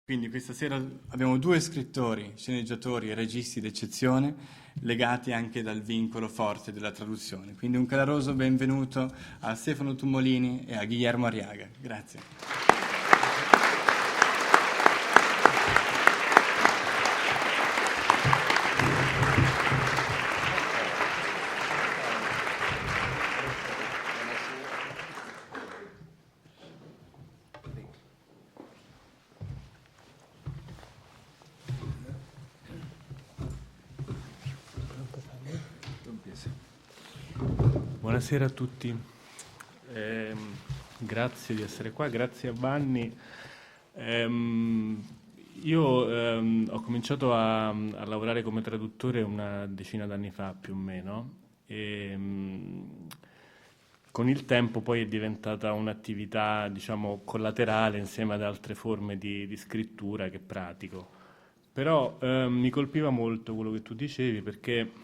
Quindi questa sera abbiamo due scrittori, sceneggiatori e registi d'eccezione, legati anche dal vincolo forte della traduzione. Quindi un caloroso benvenuto a Stefano Tumolini e a Guillermo Arriaga. Grazie. Buonasera a tutti, grazie di essere qua, grazie a Vanni. Io ho cominciato a lavorare come traduttore una decina d'anni fa più o meno e con il tempo poi è diventata un'attività, diciamo, collaterale insieme ad altre forme di scrittura che pratico. Però mi colpiva molto quello che tu dicevi perché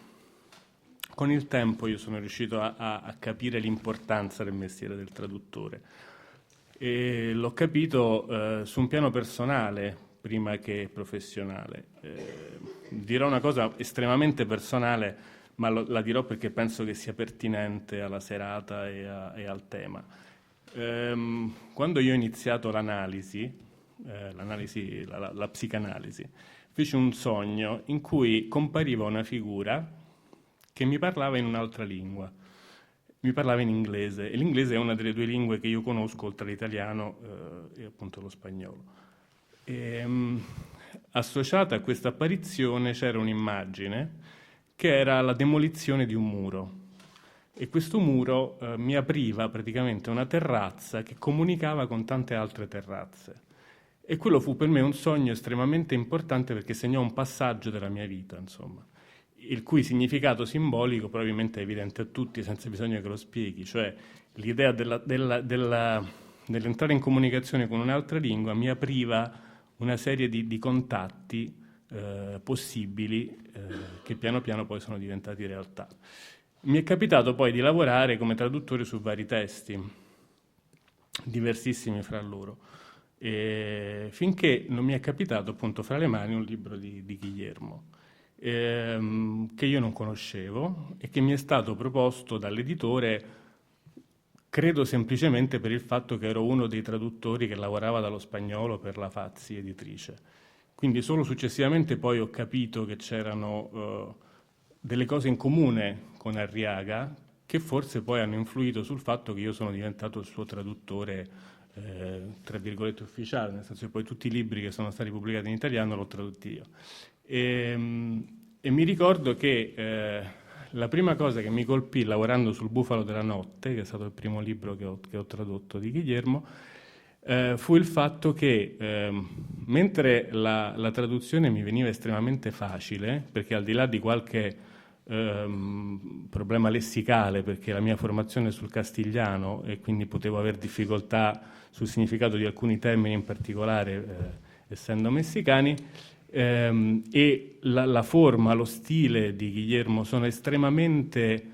con il tempo io sono riuscito a capire l'importanza del mestiere del traduttore e l'ho capito su un piano personale prima che professionale. Dirò una cosa estremamente personale, ma la dirò perché penso che sia pertinente alla serata e al tema. Quando io ho iniziato la psicanalisi, feci un sogno in cui compariva una figura che mi parlava in un'altra lingua, mi parlava in inglese, e l'inglese è una delle due lingue che io conosco oltre all'italiano e appunto lo spagnolo. E, associata a questa apparizione c'era un'immagine che era la demolizione di un muro, e questo muro mi apriva praticamente una terrazza che comunicava con tante altre terrazze. E quello fu per me un sogno estremamente importante perché segnò un passaggio della mia vita, insomma, il cui significato simbolico probabilmente è evidente a tutti senza bisogno che lo spieghi, cioè l'idea dell'entrare in comunicazione con un'altra lingua mi apriva una serie di contatti possibili che piano piano poi sono diventati realtà. Mi è capitato poi di lavorare come traduttore su vari testi, diversissimi fra loro, finché non mi è capitato appunto fra le mani un libro di Guillermo, che io non conoscevo e che mi è stato proposto dall'editore, credo semplicemente per il fatto che ero uno dei traduttori che lavorava dallo spagnolo per la Fazzi editrice. Quindi solo successivamente poi ho capito che c'erano delle cose in comune con Arriaga che forse poi hanno influito sul fatto che io sono diventato il suo traduttore tra virgolette ufficiale, nel senso che poi tutti i libri che sono stati pubblicati in italiano l'ho tradotti io. E mi ricordo che la prima cosa che mi colpì lavorando sul Bufalo della notte, che è stato il primo libro che ho tradotto di Guillermo, fu il fatto che mentre la traduzione mi veniva estremamente facile, perché al di là di qualche problema lessicale, perché la mia formazione è sul castigliano e quindi potevo aver difficoltà sul significato di alcuni termini in particolare, essendo messicani, e la forma, lo stile di Guillermo sono estremamente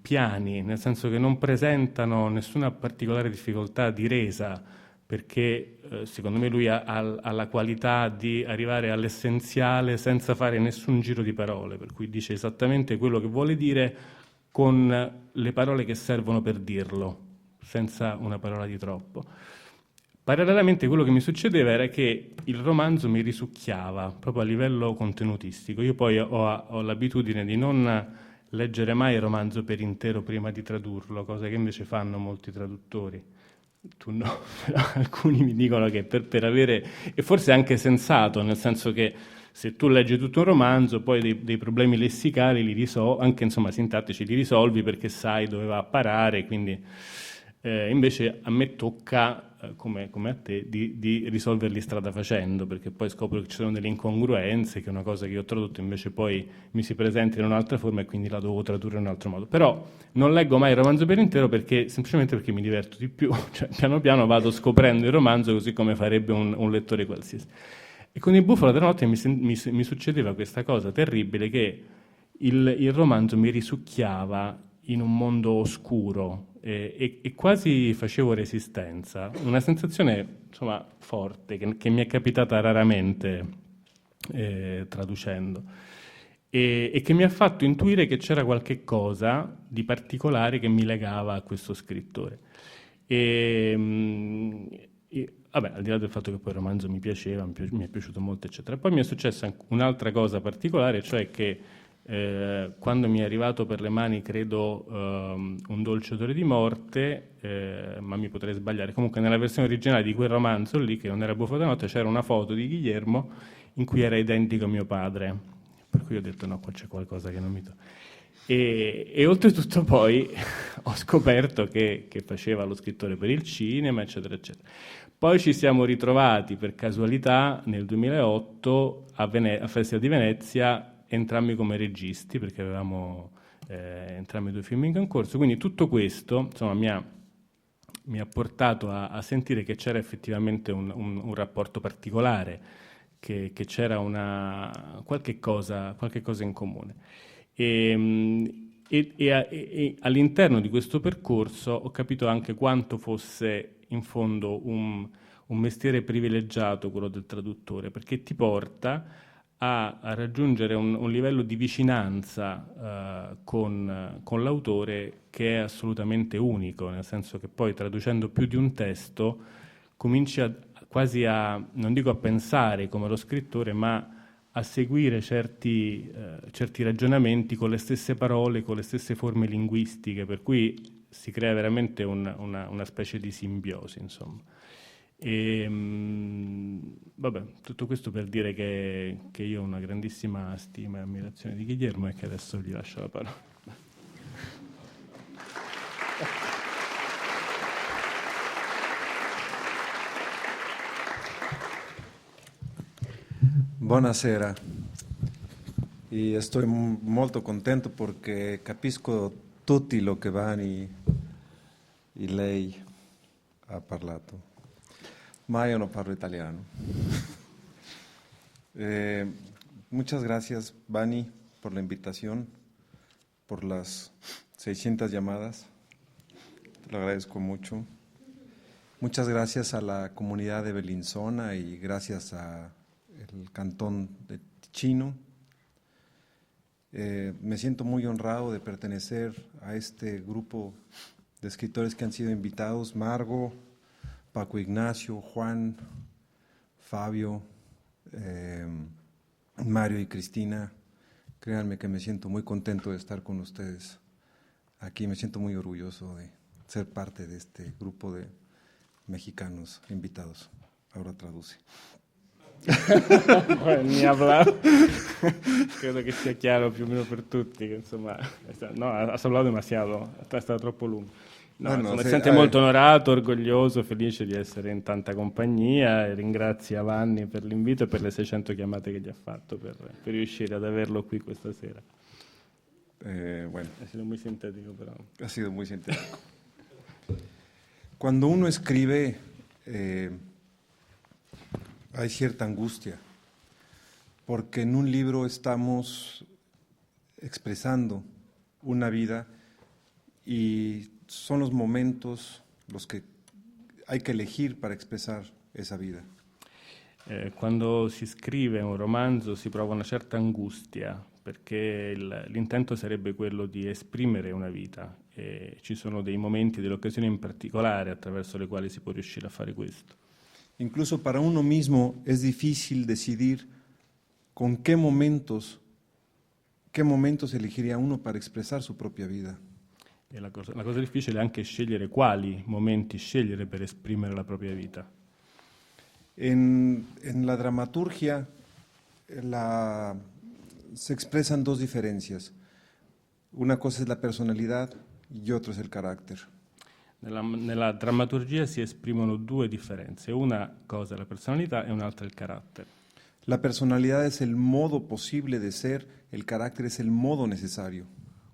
piani, nel senso che non presentano nessuna particolare difficoltà di resa, perché secondo me lui ha la qualità di arrivare all'essenziale senza fare nessun giro di parole, per cui dice esattamente quello che vuole dire con le parole che servono per dirlo, senza una parola di troppo. Parallelamente quello che mi succedeva era che il romanzo mi risucchiava proprio a livello contenutistico. Io poi ho l'abitudine di non leggere mai il romanzo per intero prima di tradurlo, cosa che invece fanno molti traduttori. Tu no, però alcuni mi dicono che per avere, e forse è anche sensato, nel senso che se tu leggi tutto un romanzo, poi dei problemi lessicali li risolvi, anche insomma sintattici li risolvi perché sai dove va a parare, quindi invece a me tocca, come a te, di risolverli strada facendo, perché poi scopro che ci sono delle incongruenze, che è una cosa che io ho tradotto invece poi mi si presenta in un'altra forma e quindi la devo tradurre in un altro modo. Però non leggo mai il romanzo per intero semplicemente perché mi diverto di più, cioè piano piano vado scoprendo il romanzo così come farebbe un lettore qualsiasi. E con il Bufalo della notte mi succedeva questa cosa terribile, che il romanzo mi risucchiava in un mondo oscuro, e quasi facevo resistenza, una sensazione insomma forte che mi è capitata raramente traducendo e che mi ha fatto intuire che c'era qualche cosa di particolare che mi legava a questo scrittore. Vabbè, al di là del fatto che poi il romanzo mi piaceva, mi è piaciuto molto, eccetera. Poi mi è successa un'altra cosa particolare, cioè che quando mi è arrivato per le mani, credo, Un dolce odore di morte, ma mi potrei sbagliare, comunque nella versione originale di quel romanzo lì, che non era Buffo da notte, c'era una foto di Guillermo in cui era identico a mio padre, per cui ho detto no, qua c'è qualcosa che non mi e oltretutto poi ho scoperto che faceva lo scrittore per il cinema, eccetera, eccetera. Poi ci siamo ritrovati per casualità nel 2008 a Festival di Venezia, entrambi come registi, perché avevamo entrambi 2 film in concorso, quindi tutto questo insomma, mi ha portato a sentire che c'era effettivamente un rapporto particolare, che c'era qualche cosa in comune. E all'interno di questo percorso ho capito anche quanto fosse in fondo un mestiere privilegiato quello del traduttore, perché ti porta a raggiungere un livello di vicinanza con l'autore che è assolutamente unico, nel senso che poi traducendo più di un testo cominci quasi non dico a pensare come lo scrittore, ma a seguire certi ragionamenti con le stesse parole, con le stesse forme linguistiche, per cui si crea veramente una specie di simbiosi, insomma. Vabbè, tutto questo per dire che io ho una grandissima stima e ammirazione di Guillermo e che adesso gli lascio la parola. Buonasera, e sto molto contento perché capisco tutti lo che Vani e lei ha parlato, ma io non parlo italiano. Muchas gracias, Vani, por la invitación, por las 600 llamadas, te lo agradezco mucho. Muchas gracias a la comunidad de Bellinzona y gracias a el Cantón de Ticino. Me siento muy honrado de pertenecer a este grupo de escritores que han sido invitados: Margo, Paco Ignacio, Juan, Fabio, Mario y Cristina. Créanme que me siento muy contento de estar con ustedes aquí, me siento muy orgulloso de ser parte de este grupo de mexicanos invitados. Ahora traduce. Ni hablar. Credo che sia chiaro più o meno per tutti che insomma no, ha parlato demasiado, è stato troppo lungo. No, insomma, si sente molto onorato, orgoglioso, felice di essere in tanta compagnia e ringrazia Vanni per l'invito e per le 600 chiamate che gli ha fatto per riuscire ad averlo qui questa sera. Bueno. Ha sido muy sintético, pero... Ha sido muy sintético. Cuando uno escribe, hay cierta angustia, porque en un libro estamos expresando una vida y son los momentos los que hay que elegir para expresar esa vida. Quando si scrive un romanzo si prova una certa angustia, perché l'intento sarebbe quello di esprimere una vita e ci sono dei momenti, delle occasioni in particolare attraverso le quali si può riuscire a fare questo. Incluso para uno mismo es difícil decidir con qué momentos elegiría uno para expresar su propia vida. E la cosa difficile è anche scegliere quali momenti scegliere per esprimere la propria vita. En la dramaturgia se expresan dos diferencias. Una cosa es la personalidad y otra es el carácter. Nella drammaturgia si esprimono due differenze, una cosa è la personalità e un'altra il carattere. La personalidad es el modo posible de ser, el carácter es el modo necesario.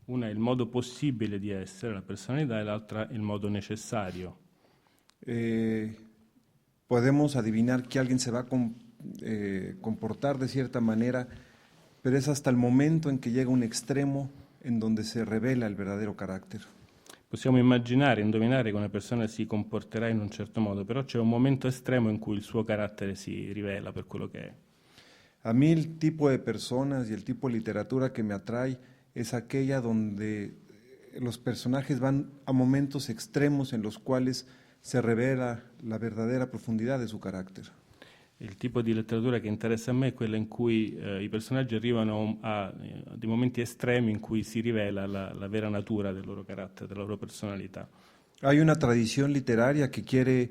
Una è il modo possibile di essere, la personalità, e l'altra il modo necessario. Podemos adivinar que alguien se va a comportar de cierta manera, pero es hasta el momento en que llega un extremo en donde se revela el verdadero carácter. Possiamo immaginare, indovinare che una persona si comporterà in un certo modo, però c'è un momento estremo in cui il suo carattere si rivela per quello che è. A mí el tipo de personas y el tipo de literatura que me atrae es aquella donde los personajes van a momentos extremos en los cuales se revela la verdadera profundidad de su carácter. Il tipo di letteratura che interessa a me è quella in cui i personaggi arrivano a dei momenti estremi in cui si rivela la vera natura del loro carattere, della loro personalità. Hay una tradición literaria que quiere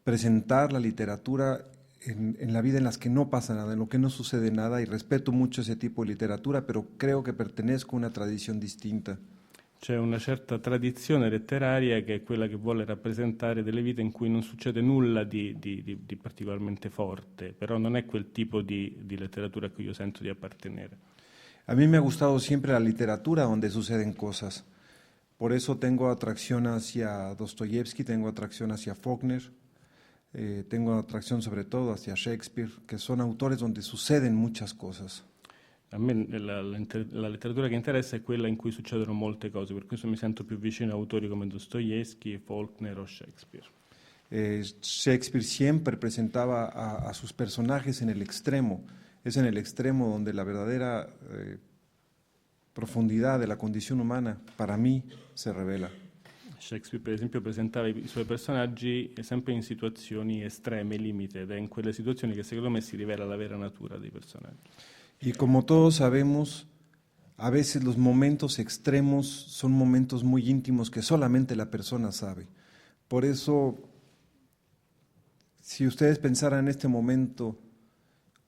presentar la literatura en la vida en las que no pasa nada, en lo que no sucede nada, y respeto mucho ese tipo de literatura, pero creo que pertenezco a una tradición distinta. C'è una certa tradizione letteraria che è quella che vuole rappresentare delle vite in cui non succede nulla di particolarmente forte, però non è quel tipo di letteratura a cui io sento di appartenere. A mí me ha gustado siempre la literatura donde suceden cosas. Por eso tengo atracción hacia Dostoyevsky, tengo atracción hacia Faulkner, tengo atracción sobre todo hacia Shakespeare, que son autores donde suceden muchas cosas. A me la letteratura che interessa è quella in cui succedono molte cose, per questo mi sento più vicino a autori come Dostoevsky, Faulkner o Shakespeare. Shakespeare siempre presentaba a sus personajes en el extremo. Es en el extremo donde la verdadera profundidad de la condición humana, para mí, se revela. Shakespeare, per esempio, presentava i suoi personaggi sempre in situazioni estreme, limite, ed è in quelle situazioni che secondo me si rivela la vera natura dei personaggi. Y como todos sabemos, a veces los momentos extremos son momentos muy íntimos que solamente la persona sabe. Por eso, si ustedes pensaran en este momento,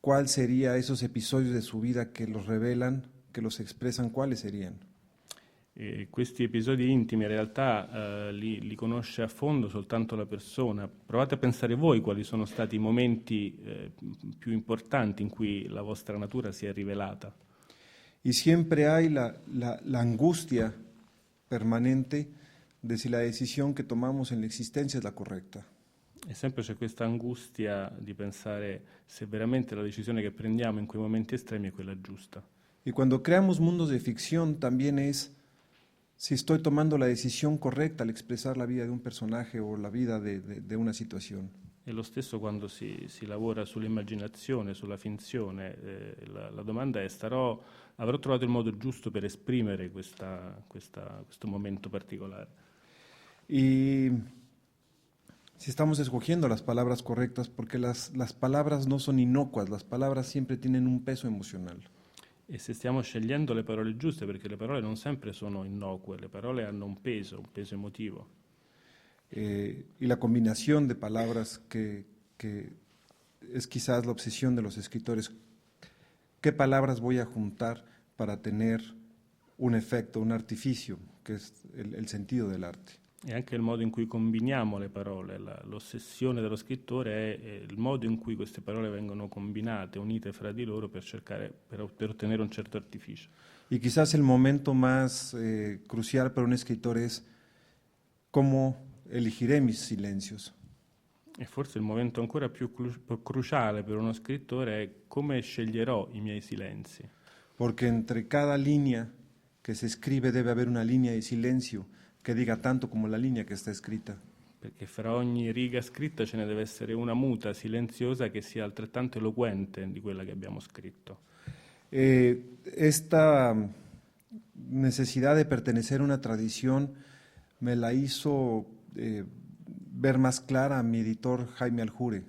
¿cuál sería esos episodios de su vida que los revelan, que los expresan, cuáles serían? Questi episodi intimi in realtà li conosce a fondo soltanto la persona. Provate a pensare voi quali sono stati i momenti più importanti in cui la vostra natura si è rivelata. Y siempre hay la angustia permanente de si la decisión que tomamos en la existencia es la correcta. E sempre c'è questa angustia di pensare se veramente la decisione che prendiamo in quei momenti estremi è quella giusta. Y cuando creamos mundos de ficción también es si estoy tomando la decisión correcta al expresar la vida de un personaje o la vida de una situación. E lo stesso quando si lavora sull'immaginazione, sulla finzione, la domanda è avrò trovato il modo giusto per esprimere questo momento particolare. Y si estamos escogiendo las palabras correctas, porque las palabras no son inocuas, las palabras siempre tienen un peso emocional. E se stiamo scegliendo le parole giuste, perché le parole non sempre sono innocue, le parole hanno un peso emotivo. Y la combinación de palabras que es quizás la obsesión de los escritores. ¿Qué palabras voy a juntar para tener un efecto, un artificio, que es el sentido del arte? E anche il modo in cui combiniamo le parole, l'ossessione dello scrittore è il modo in cui queste parole vengono combinate, unite fra di loro per ottenere un certo artificio. Y quizás el momento más crucial para un escritor es cómo elegiré mis silencios. E forse il momento ancora più cruciale per uno scrittore è come sceglierò i miei silenzi. Porque entre cada línea que se escribe debe haber una línea de silencio que diga tanto como la línea que está escrita. Perché fra ogni riga scritta ce ne deve essere una muta, silenziosa, che sia altrettanto eloquente di quella che abbiamo scritto. Esta necesidad de pertenecer a una tradición me la hizo ver más clara a mi editor Jaime Aljure.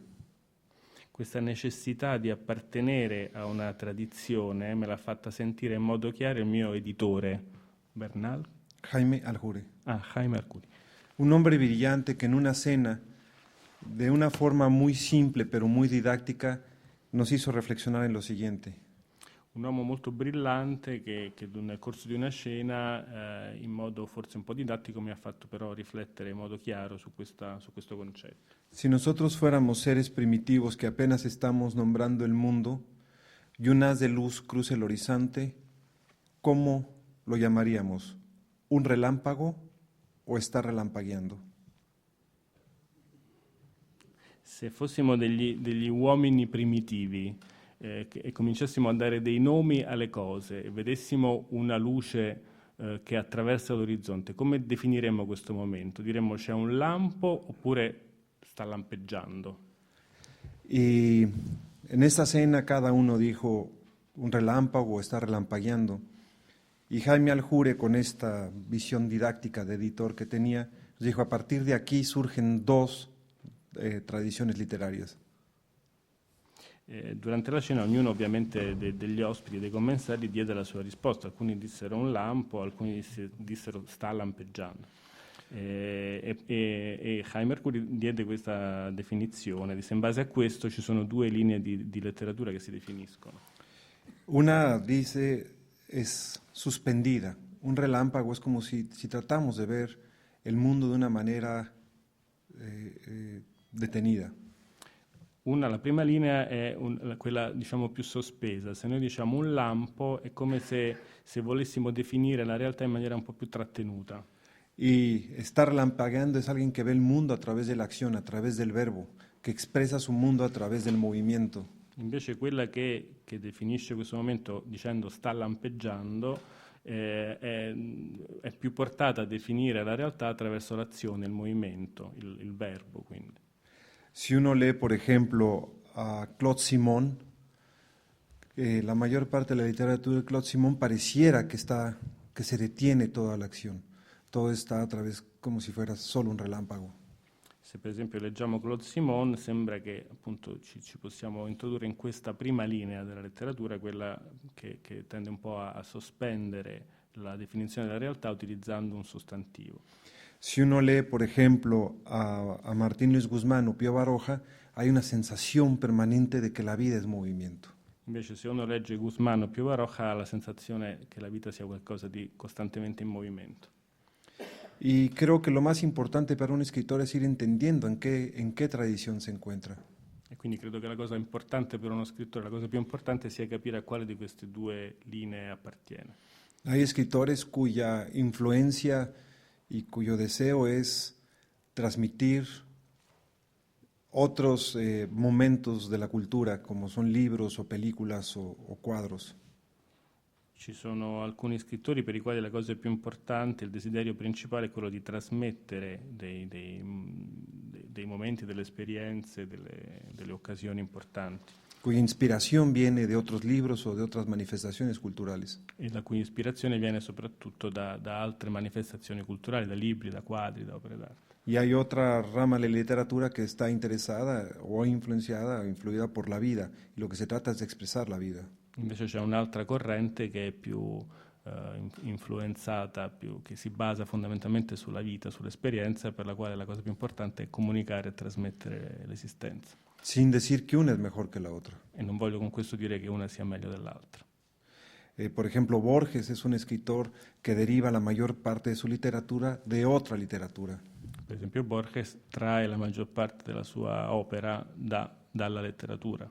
Questa necessità di appartenere a una tradizione me l'ha fatta sentire in modo chiaro il mio editore, Bernal? Jaime Aljure. Jaime Aljure. Un hombre brillante que en una cena, de una forma muy simple pero muy didáctica, nos hizo reflexionar en lo siguiente. Un uomo molto brillante che nel corso di una scena, in modo forse un po' didattico, mi ha fatto però riflettere in modo chiaro su questo concetto. Si nosotros fuéramos seres primitivos que apenas estamos nombrando el mundo y un haz de luz cruce el horizonte, ¿cómo lo llamaríamos? ¿Un relámpago o está relampagueando? Se fossimo degli uomini primitivi e cominciassimo a dare dei nomi alle cose e vedessimo una luce che attraversa l'orizzonte. Come definiremmo questo momento? Diremmo c'è un lampo oppure sta lampeggiando? Y en esta cena cada uno dijo un relámpago, está relampagueando. Y Jaime Aljure, con esta visión didáctica de editor que tenía, dijo, a partir de aquí surgen dos tradiciones literarias. Durante la cena ognuno ovviamente degli ospiti, dei commensali, diede la sua risposta. Alcuni dissero un lampo, alcuni dissero sta lampeggiando. E Jaime Aljure diede questa definizione, disse in base a questo ci sono due linee di letteratura che si definiscono. Una dice es suspendida, un relámpago es como si tratamos de ver el mundo de una manera detenida. La prima linea è quella diciamo più sospesa. Se noi diciamo un lampo è come se volessimo definire la realtà in maniera un po' più trattenuta. Y estar relampagueando es alguien que ve el mundo a través de la acción, a través del verbo, que expresa su mundo a través del movimiento. Invece quella che definisce questo momento dicendo sta lampeggiando è più portata a definire la realtà attraverso l'azione, il movimento, il verbo quindi. Si uno lee, por ejemplo, a Claude Simon, la mayor parte de la literatura de Claude Simon pareciera que se detiene toda la acción. Todo está a través como si fuera solo un relámpago. Se per esempio leggiamo Claude Simon, sembra che appunto ci possiamo introdurre in questa prima linea della letteratura, quella che tende un po' a sospendere la definizione della realtà utilizzando un sostantivo. Si uno lee, por ejemplo, a Martín Luis Guzmán o Pío Baroja, hay una sensación permanente de que la vida es movimiento. Invece se uno legge Guzmán o Pío Baroja ha la sensazione che la vita sia qualcosa di costantemente in movimento. Y creo que lo más importante para un escritor es ir entendiendo en qué tradición se encuentra. E quindi credo che la cosa importante per uno scrittore, la cosa più importante sia capire a quale di queste due linee appartiene. Hay escritores cuya influencia y cuyo deseo es transmitir otros momentos de la cultura, como son libros o películas o cuadros. Ci sono alcuni scrittori per i quali la cosa più importante, il desiderio principale è quello di trasmettere dei momenti, delle esperienze, delle occasioni importanti. Cuya inspiración viene de otros libros o de otras manifestaciones culturales. E la cui ispirazione viene soprattutto da altre manifestazioni culturali, da libri, da quadri, da opere d'arte. Y hay otra rama de la literatura que está interesada o influenciada o influida por la vida, y lo que se trata es de expresar la vida. Invece c'è un'altra corrente che è più influenzata, che si basa fondamentalmente sulla vita, sull'esperienza, per la quale la cosa più importante è comunicare e trasmettere l'esistenza. Sin decir que una es mejor que la otra. E non voglio con questo dire che una sia meglio dell'altra. Por ejemplo, Borges es un escritor que deriva la mayor parte de su literatura de otra literatura. Per esempio Borges trae la maggior parte della sua opera dalla letteratura.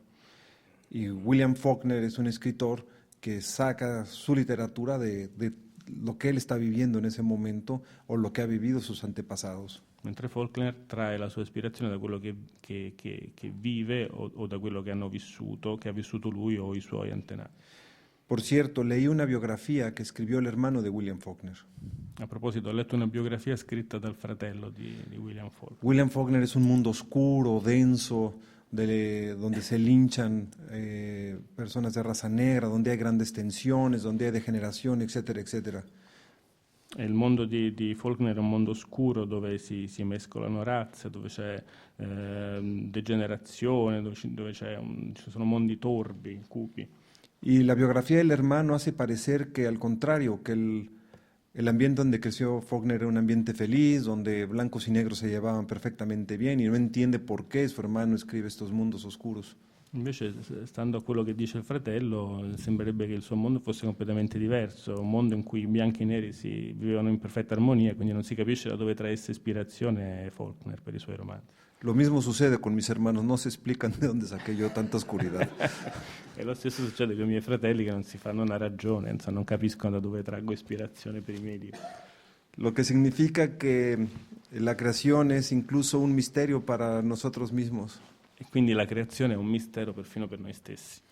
Y William Faulkner es un escritor que saca su literatura de lo que él está viviendo en ese momento o lo que ha vivido sus antepasados. Mentre Faulkner trae la sua ispirazione da quello che vive o da quello che hanno vissuto, che ha vissuto lui o i suoi antenati. Por cierto, leí una biografía que escribió el hermano de William Faulkner. A proposito, ho letto una biografia scritta dal fratello di William Faulkner. William Faulkner es un mundo oscuro, denso, donde se linchan personas de raza negra, donde hay grandes tensiones, donde hay degeneración, etcétera, etcétera. Il mondo di Faulkner è un mondo oscuro dove si mescolano razze, dove c'è degenerazione, dove ci sono mondi torbi, cupi. Y la biografía del hermano hace parecer que al contrario, que el ambiente donde creció Faulkner era un ambiente feliz, donde blancos y negros se llevaban perfectamente bien y no entiende por qué su hermano escribe estos mundos oscuros. Invece, stando a quello che dice il fratello, sembrerebbe che il suo mondo fosse completamente diverso, un mondo in cui i bianchi e i neri si vivevano in perfetta armonia, quindi non si capisce da dove traesse ispirazione Faulkner per i suoi romanzi. Lo mismo sucede con mis hermanos, no se explican de dónde saqué yo tanta oscuridad. E lo stesso succede con i miei fratelli che non si fanno una ragione, non capiscono da dove traggo ispirazione per i miei libri. Lo que significa que la creación es incluso un misterio para nosotros mismos. E quindi la creazione è un mistero perfino per noi stessi.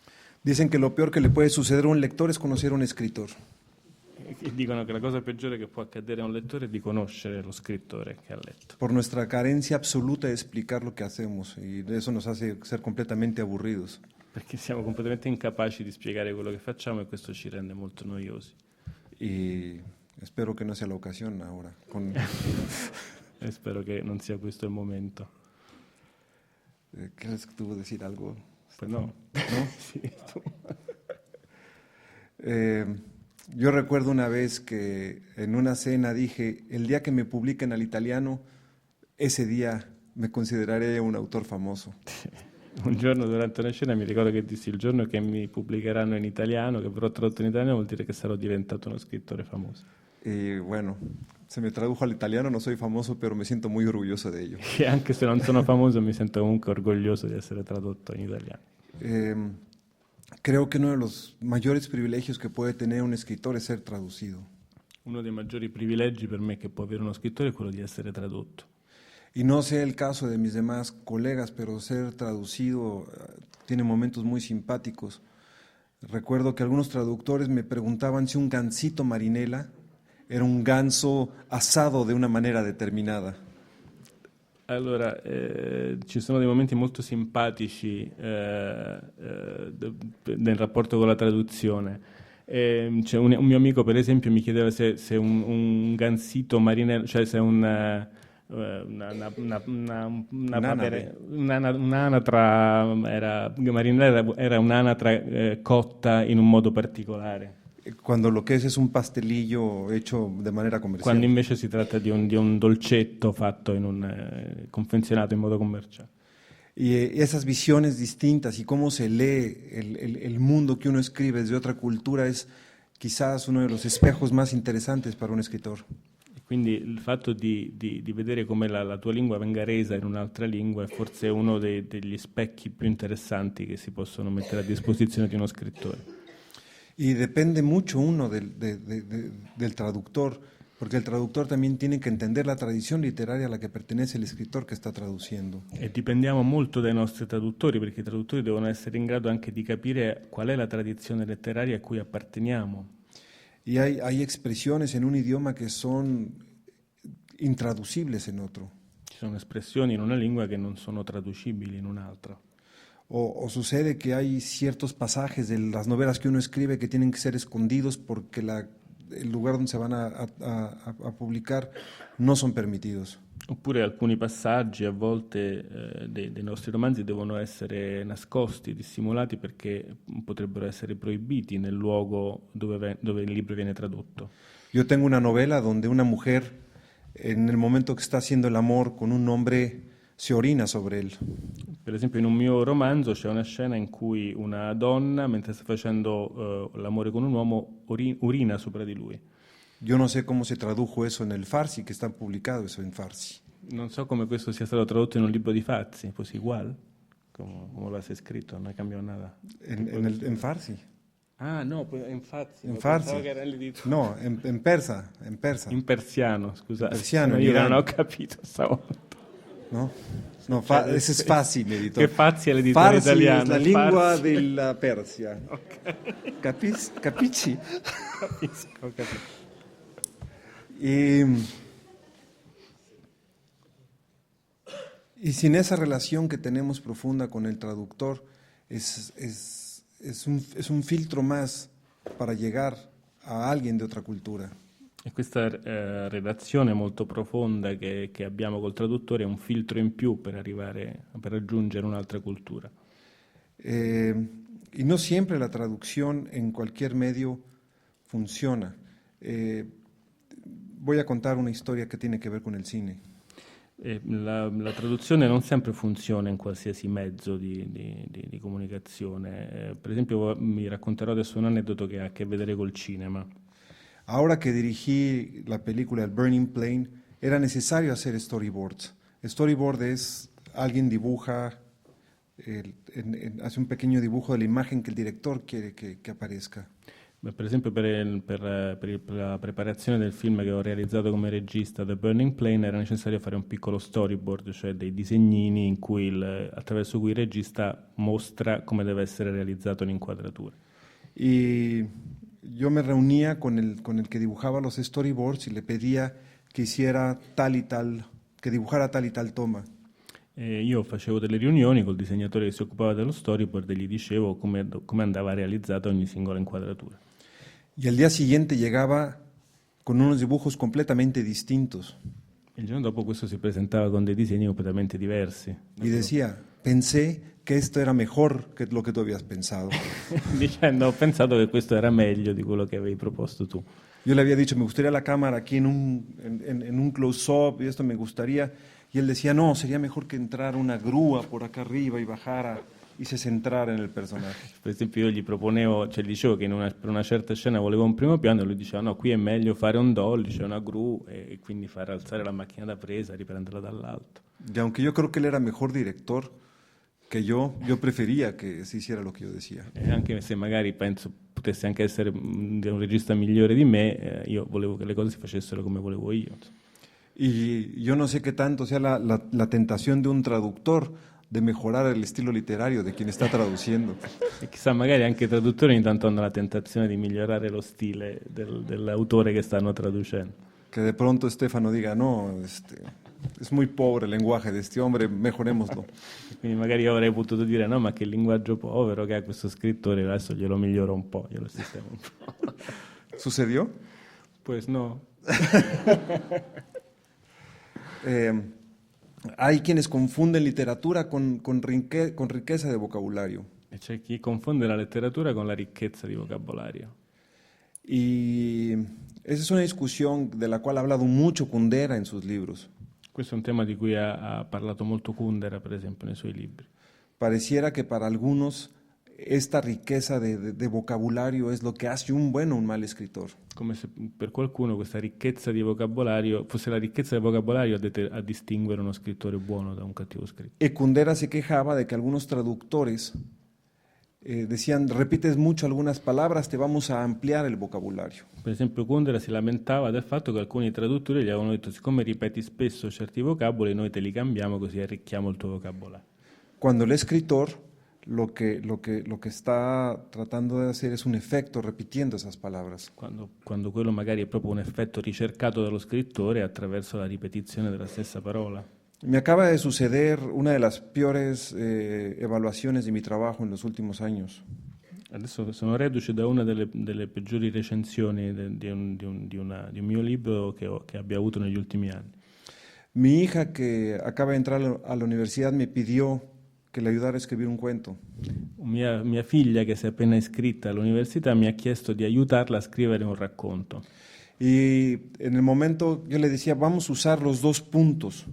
Dicen que lo peor que le puede suceder a un lector es conocer a un escritor. E dicono che la cosa peggiore che può accadere a un lettore è di conoscere lo scrittore che ha letto. Por nuestra carencia absoluta de explicar lo que hacemos y eso nos hace ser completamente aburridos. Perché siamo completamente incapaci di spiegare quello che facciamo e questo ci rende molto noiosi. Y espero que no sea la ocasión ahora. E spero che non sia questo il momento. ¿Crees que tuvo decir algo? Pues no. ¿No? Sì, tu. Yo recuerdo una vez que en una cena dije, el día que me publiquen al italiano, ese día me consideraré un autor famoso. Un giorno durante una scena mi ricordo che dissi: il giorno che mi pubblicheranno in italiano, che verrò tradotto in italiano, vuol dire che sarò diventato uno scrittore famoso. Y bueno, se me tradujo al italiano, no soy famoso, pero me siento muy orgulloso de ello. E anche se non sono famoso mi sento comunque orgoglioso di essere tradotto in italiano. Creo que uno de los mayores privilegios que puede tener un escritor es ser traducido. Uno dei maggiori privilegi per me che può avere uno scrittore è quello di essere tradotto. Y no sé el caso de mis demás colegas, pero ser traducido tiene momentos muy simpáticos. Recuerdo que algunos traductores me preguntaban si un gansito marinela era un ganso asado de una manera determinada. Allora, ci sono dei momenti molto simpatici nel rapporto con la traduzione. C'è un mio amico, per esempio, mi chiedeva se un gansito marinello, cioè se un'anatra marinella era un'anatra cotta in un modo particolare. Cuando lo que es un pastelillo hecho de manera comercial. Quando invece si tratta di un dolcetto fatto confezionato in modo commerciale. Y esas visiones distintas y cómo se lee el mundo que uno escribe desde otra cultura es quizás uno de los espejos más interesantes para un escritor. Quindi il fatto di vedere come la tua lingua venga resa in un'altra lingua è forse uno degli specchi più interessanti che si possono mettere a disposizione di uno scrittore. Y depende mucho uno del traductor, porque el traductor también tiene que entender la tradición literaria a la que pertenece el escritor que está traduciendo. E dipendiamo molto dai nostri traduttori, perché i traduttori devono essere in grado anche di capire qual è la tradizione letteraria a cui apparteniamo. Y hay expresiones en un idioma que son intraducibles en otro. Ci sono espressioni in una lingua che non sono traducibili in un'altra. O sucede que hay ciertos pasajes de las novelas que uno escribe que tienen que ser escondidos porque el lugar donde se van a publicar no son permitidos. Oppure alcuni passaggi a volte dei nostri romanzi devono essere nascosti, dissimulati, perché potrebbero essere proibiti nel luogo dove il libro viene tradotto. Yo tengo una novela donde una mujer, en el momento que está haciendo el amor con un hombre, si orina sobre él. Per esempio in un mio romanzo c'è una scena in cui una donna, mentre sta facendo l'amore con un uomo, urina sopra di lui. Yo no sé cómo se tradujo eso en el Farsi, que está publicado eso en Farsi. Non so come questo sia stato tradotto in un libro di Fazzi, pues igual, come lo has scritto, non cambia nada. En Farsi. Ah, no, in Fazzi. En Farsi. No, en persa, en persa. In persiano, scusa. Persiano, io Iran. non ho capito stavolta. No, ese es fácil, editor. Che Fazzi è l'editore Farsi italiano. es la lengua Farsi. della Persia. Ok. Capisci? Capisco. Y sin esa relación que tenemos profunda con el traductor, es un filtro más para llegar a alguien de otra cultura. E questa relazione molto profonda che abbiamo col traduttore è un filtro in più per raggiungere un'altra cultura. Y no siempre la traducción en cualquier medio funciona. Voy a contar una historia que tiene que ver con el cine. La traduzione non sempre funziona in qualsiasi mezzo di comunicazione. Per esempio mi racconterò adesso un aneddoto che ha a che vedere col cinema. Ahora que dirigí la película El Burning Plain, era necesario hacer storyboards. Storyboard es alguien dibuja, hace un pequeño dibujo de la imagen que el director quiere que aparezca. Per esempio per la preparazione del film che ho realizzato come regista, The Burning Plain, era necessario fare un piccolo storyboard, cioè dei disegnini attraverso cui il regista mostra come deve essere realizzato l'inquadratura. Y yo me reunía con el que dibujaba los storyboards y le pedía que hiciera tal y tal, que dibujara tal y tal toma. Io facevo delle riunioni col disegnatore che si occupava dello storyboard e gli dicevo come andava realizzata ogni singola inquadratura. Y al día siguiente llegaba con unos dibujos completamente distintos. Il giorno dopo questo si presentava con dei disegni completamente diversi. Y decía, pensé que esto era mejor que lo que tú habías pensado. Dicendo, ho pensato che questo era meglio di quello che avevi proposto tu. Yo le había dicho, me gustaría la cámara aquí en un close-up y esto me gustaría. Y él decía, no, sería mejor que entrara una grúa por acá arriba y bajara y se centrara en el personaje. Per esempio io gli proponevo, cioè gli dicevo che per una certa scena volevo un primo piano e lui diceva no, qui è meglio fare un dolly, una gru e quindi far alzare la macchina da presa, riprenderla dall'alto. Y aunque yo creo que él era mejor director que yo prefería que se hiciera lo que yo decía. E anche se magari penso potesse anche essere un regista migliore di me, io volevo che le cose si facessero come volevo io. Y yo no sé qué tanto sea la tentación de un traductor de mejorar el estilo literario de quien está traduciendo. E chissà, magari anche i traduttori ogni tanto hanno la tentazione di migliorare lo stile dell'autore che stanno traducendo. Que de pronto Stefano diga, no, es muy pobre el lenguaje de este hombre, mejorémoslo. Quindi magari io avrei potuto dire no, ma che linguaggio povero che ha questo scrittore, adesso glielo miglioro un po', glielo sistemo un po'. ¿Sucedió? Pues no. Hay quienes confunden literatura con riqueza de vocabulario. E c'è chi confonde la letteratura con la ricchezza di vocabolario. Y esa es una discusión de la cual ha hablado mucho Kundera en sus libros. Questo è un tema di cui ha parlato molto Kundera, per esempio, nei suoi libri. Pareciera que para algunos esta riqueza de vocabulario es lo que hace un bueno o un mal escritor. Come se per qualcuno questa ricchezza di vocabolario fosse la ricchezza del vocabolario a distinguere uno scrittore buono da un cattivo scrittore. Y Kundera se quejaba de que algunos traductores decían, repites mucho algunas palabras, te vamos a ampliar el vocabulario. Per esempio Kundera si lamentava del fatto che alcuni traduttori gli avevano detto siccome ripeti spesso certi vocaboli noi te li cambiamo così arricchiamo il tuo vocabolario. Cuando el escritor lo que está tratando de hacer es un efecto repitiendo esas palabras. Quando quello magari è proprio un effetto ricercato dallo scrittore attraverso la ripetizione della stessa parola. Me acaba de suceder una de las peores evaluaciones de mi trabajo en los últimos años. Adesso sono reduce da una delle peggiori recensioni di un mio libro che abbia avuto negli ultimi anni. Mi hija, que acaba de entrar a la universidad, me pidió que le ayudara a escribir un cuento. Mia figlia, che si è appena iscritta all'università, mi ha chiesto di aiutarla a scrivere un racconto. Y en el momento yo le decía, vamos a usar los dos puntos.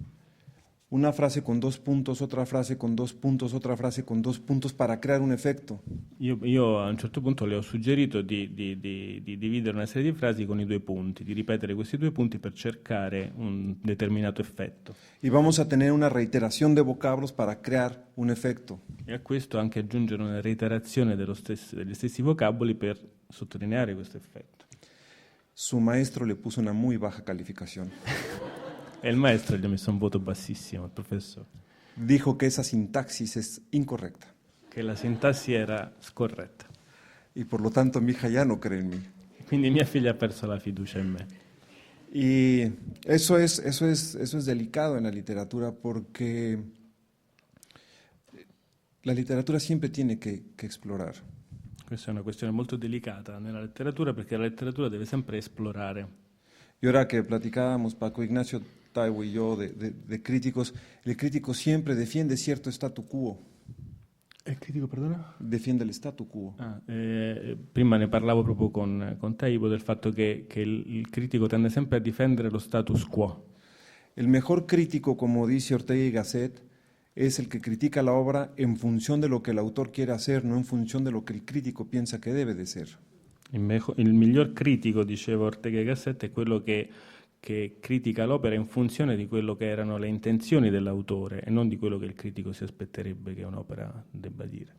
Una frase con dos puntos, otra frase con dos puntos, otra frase con dos puntos para crear un efecto. Io a un certo punto le ho suggerito di dividere una serie di frasi con i due punti, di ripetere questi due punti per cercare un determinato effetto. Y vamos a tener una reiteración de vocablos para crear un efecto. E a questo anche aggiungere una reiterazione degli stessi vocaboli per sottolineare questo effetto. Su maestro le puso una muy baja calificación. E il maestro gli ha messo un voto bassissimo, il professore. Dijo que esa sintaxis es incorrecta. Che la sintassi era scorretta. Y por lo tanto mi hija ya no cree en mí. Quindi mia figlia ha perso la fiducia in me. Y eso es delicado en la literatura porque la literatura siempre tiene que explorar. Questa è una questione molto delicata nella letteratura perché la letteratura deve sempre esplorare. Y ahora que platicábamos Paco Ignacio Taibo y yo de críticos, el crítico siempre defiende cierto statu quo. Il critico, perdona? Defiende el statu quo. Prima ne parlavo proprio con Taibo del fatto che il critico tende sempre a difendere lo status quo. El mejor crítico, como dice Ortega y Gasset, es el que critica la obra en función de lo que el autor quiere hacer, no en función de lo que el crítico piensa que debe de ser. Il miglior critico, diceva Ortega y Gasset, è quello che critica l'opera in funzione di quello che erano le intenzioni dell'autore e non di quello che il critico si aspetterebbe che un'opera debba dire.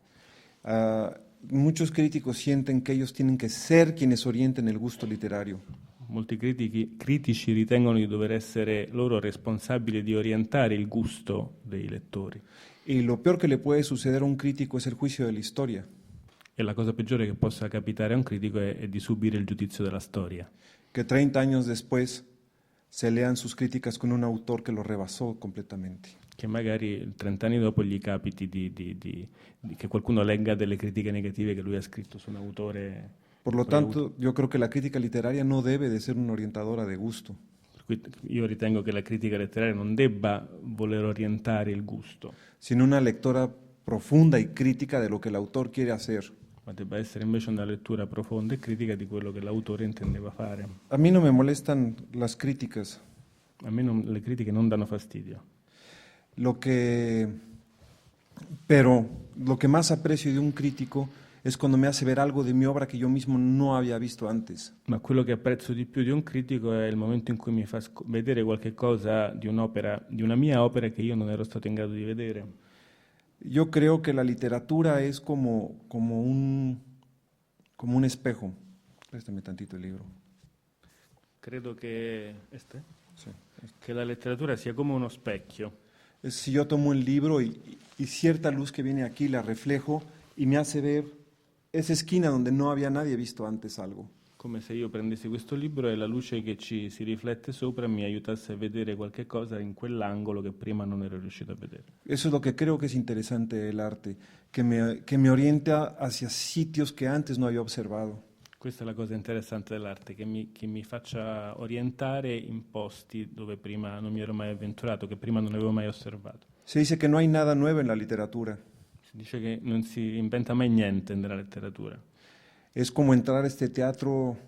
Muchos críticos sienten que ellos tienen que ser quienes orienten el gusto literario. Molti critici ritengono di dover essere loro responsabili di orientare il gusto dei lettori. Y lo peor que le puede suceder a un crítico es el juicio de la historia. E la cosa peggiore che possa capitare a un critico è di subire il giudizio della storia. Que 30 años después se lean sus críticas con un autor que lo rebasó completamente. Che magari 30 anni dopo gli capiti che qualcuno legga delle critiche negative che lui ha scritto su un autore. Por lo poi ha avuto. tanto, yo creo que la crítica literaria no debe de ser una orientadora de gusto, Per cui io ritengo che la critica letteraria non debba voler orientare il gusto, sino una lectora profunda y crítica de lo que el autor quiere hacer. ma debba essere invece una lettura profonda e critica di quello che l'autore intendeva fare. A mí no me molestan las críticas. A me le critiche non danno fastidio. Pero lo que más aprecio de un crítico es cuando me hace ver algo de mi obra que yo mismo no había visto antes. Ma quello che apprezzo di più di un critico è il momento in cui mi fa vedere qualche cosa di un'opera, di una mia opera che io non ero stato in grado di vedere. Yo creo que la literatura es como un espejo. Préstame tantito el libro. Credo che, Sí. che la letteratura sia come uno specchio. Si yo tomo el libro y cierta luz que viene aquí la reflejo y me hace ver esa esquina donde no había nadie visto antes algo. Come se io prendessi questo libro e la luce che ci si riflette sopra mi aiutasse a vedere qualche cosa in quell'angolo che prima non ero riuscito a vedere. Eso es lo que creo que es interesante del arte, que me orienta hacia sitios que antes no había observado. Questa è la cosa interessante dell'arte, che mi faccia orientare in posti dove prima non mi ero mai avventurato, che prima non avevo mai osservato. Se dice que no hay nada nuevo en la literatura. Si dice che non si inventa mai niente nella letteratura. Es como entrar a este teatro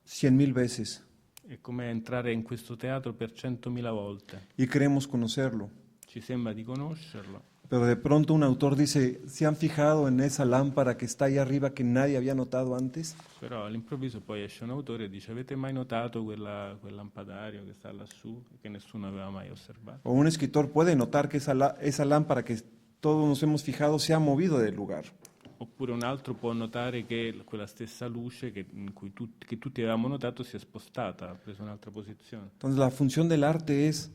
100,000 veces È come entrare in questo teatro per 100.000 volte. y creemos conocerlo. Ci sembra di conoscerlo, Pero de pronto un autor dice, ¿se han fijado en esa lámpara que está ahí arriba que nadie había notado antes? però all'improvviso poi esce un autore e dice: avete mai notato quel lampadario che sta lassù, che nessuno aveva mai osservato? O un escritor puede notar que esa lámpara que todos nos hemos fijado se ha movido del lugar. Oppure un altro può notare che quella stessa luce che tutti avevamo notato si è spostata, ha preso un'altra posizione. Entonces la función del arte es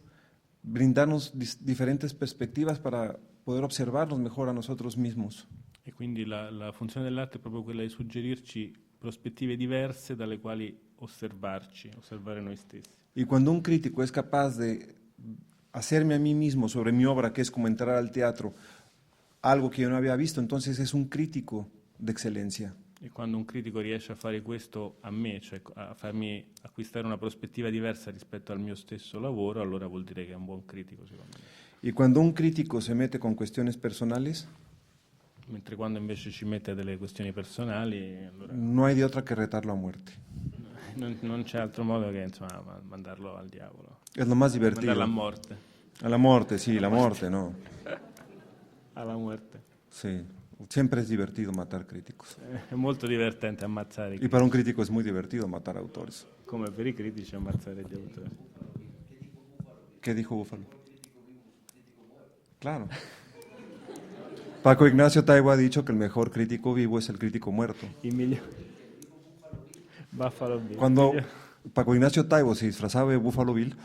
brindarnos diferentes perspectivas para poder observarnos mejor a nosotros mismos. E quindi la funzione dell'arte è proprio quella di suggerirci prospettive diverse dalle quali osservare noi stessi. Y cuando un crítico es capaz de hacerme a mí mismo sobre mi obra, que es como entrar al teatro, algo que yo no había visto, entonces es un crítico de excelencia. E quando un critico riesce a fare questo a me, cioè a farmi acquistare una prospettiva diversa rispetto al mio stesso lavoro, allora vuol dire che è un buon critico, secondo me. Y cuando un crítico se mete con cuestiones personales, Mentre quando invece ci mette delle questioni personali, allora no hay de otra que retarlo a muerte. non c'è altro modo che insomma mandarlo al diavolo, Es lo más divertido. mandarlo a morte. A la muerte, sí, la muerte, no. Alla muerte. Sí, siempre es divertido matar críticos. È molto divertente ammazzare i Y para un crítico es muy divertido matar autores. come per i critici ammazzare gli autori. ¿Qué dijo Búfalo? Claro. Paco Ignacio Taibo ha dicho que el mejor crítico vivo es el crítico muerto. Il migliore Buffalo Bill. Cuando Paco Ignacio Taibo se disfrazaba de Buffalo Bill,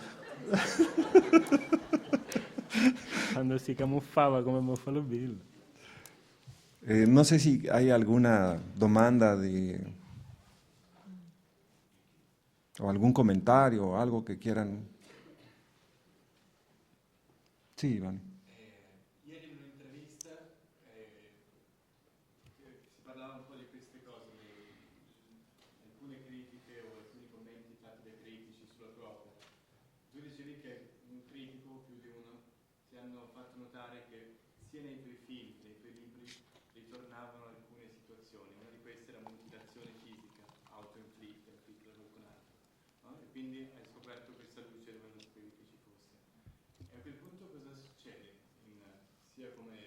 Quando si camuffava come Buffalo Bill. no sé si hay alguna domanda o algún comentario o algo que quieran. Sí, Iván. Ieri in un'intervista si parlava un po' di queste cose, alcune critiche o alcuni commenti fatti dai critici sulla tua opera. Tu dicevi che un critico, più di uno, ti hanno fatto notare che sia nei tuoi film che nei tuoi libri ritornavano alcune situazioni. Una di queste era mutilazione fisica, autoinflitta da qualcun altro. No? E quindi hai scoperto questa luce dove non sapevi che ci fosse. E a quel punto cosa succede, sia come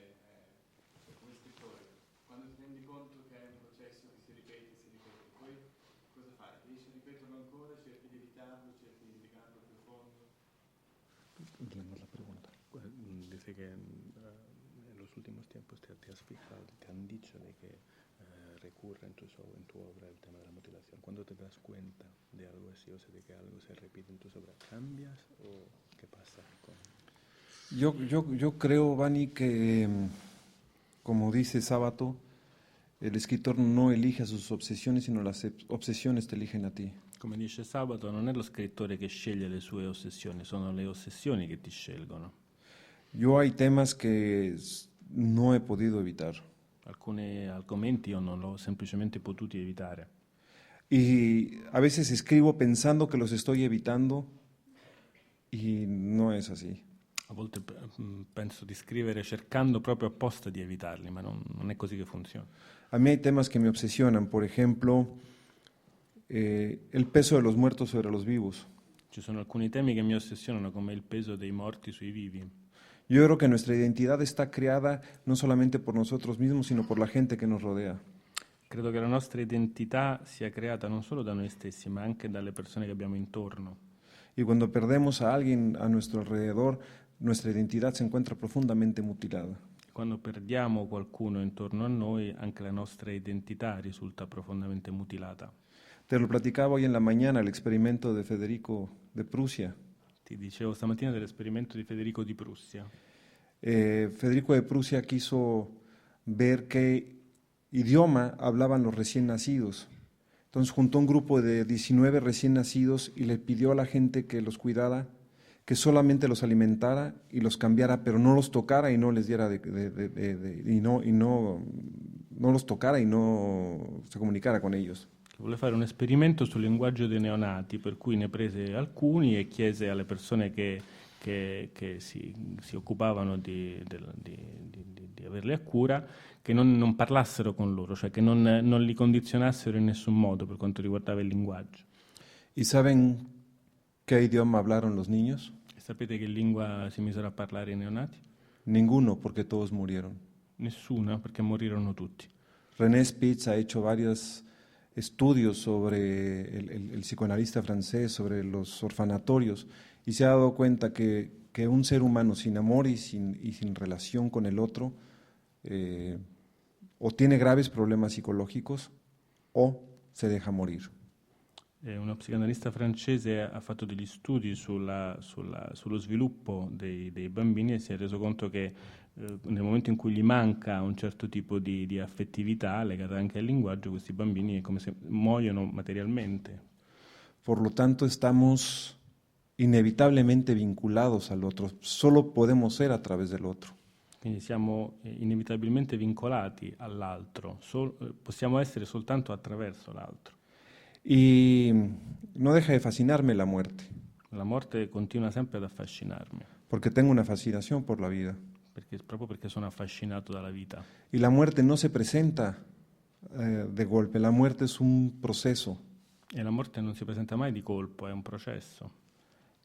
scrittore, quando ti rendi conto che è un processo che si ripete, poi cosa fai? Riesci a ripeterlo ancora, cerchi di evitarlo, cerchi di legarlo più a fondo? La pregunta. Dice que en los últimos tiempos te has fijado, te han dicho de que recurre en tu obra el tema de la mutilación. ¿Cuándo te das cuenta de algo así, o sea, de que algo se repite en tus obras? ¿Cambias o qué pasa con...? Yo creo, Vani, que, como dice Sábato, El escritor no elige a sus obsesiones, sino las obsesiones te eligen a ti. Come dice Sabato, non è lo scrittore che sceglie le sue ossessioni, sono le ossessioni che ti scelgono. Yo hay temas que no he podido evitar. Alcuni argomenti io non l'ho semplicemente potuti evitare. Y a veces escribo pensando que los estoy evitando y no es así. A volte penso di scrivere cercando proprio apposta di evitarli, ma non è così che funziona. A mí hay temas que me obsesionan, por ejemplo, el peso de los muertos sobre los vivos. Ci sono alcuni temi che mi ossessionano, come il peso dei morti sui vivi. Yo creo que nuestra identidad está creada no solamente por nosotros mismos, sino por la gente que nos rodea. Credo che la nostra identità sia creata non solo da noi stessi, ma anche dalle persone che abbiamo intorno. Y cuando perdemos a alguien a nuestro alrededor, nuestra identidad se encuentra profundamente mutilada. Quando perdiamo qualcuno intorno a noi, anche la nostra identità risulta profondamente mutilata. Te lo platicaba hoy en la mañana, el experimento de Federico de Prusia. Ti dicevo stamattina dell'esperimento di Federico di Prussia. Federico de Prusia quiso ver qué idioma hablaban los recién nacidos. Entonces juntó un grupo de 19 recién nacidos y le pidió a la gente que los cuidara, que solamente los alimentara y los cambiara, pero no los tocara y no les diera no los tocara y no se comunicara con ellos. Vuole fare un esperimento sul linguaggio dei neonati, per cui ne prese alcuni e chiese alle persone che si occupavano di averli a cura che non parlassero con loro, cioè che non li condizionassero in nessun modo per quanto riguardava il linguaggio. ¿Y saben qué idioma hablaron los niños? E sapete che lingua si misero a parlare i neonati? Ninguno, porque todos murieron. Nessuna, perché morirono tutti. René Spitz ha hecho varios estudios sobre el psicoanalista francés, sobre los orfanatorios, y se ha dado cuenta que un ser humano sin amor y sin relación con el otro o tiene graves problemas psicológicos o se deja morir. Uno psicanalista francese ha fatto degli studi sullo sviluppo dei bambini e si è reso conto che nel momento in cui gli manca un certo tipo di affettività legata anche al linguaggio, questi bambini è come se muoiono materialmente. Por lo tanto, estamos inevitablemente vinculados al otro, solo podemos ser a través del otro. Quindi siamo inevitabilmente vincolati all'altro, possiamo essere soltanto attraverso l'altro. Y no deja de fascinarme la muerte. La morte continua sempre ad affascinarmi. Porque tengo una fascinación por la vida. Proprio perché sono affascinato dalla vita. Y la muerte no se presenta de golpe, la muerte es un proceso. E la morte non si presenta mai di colpo, è un processo.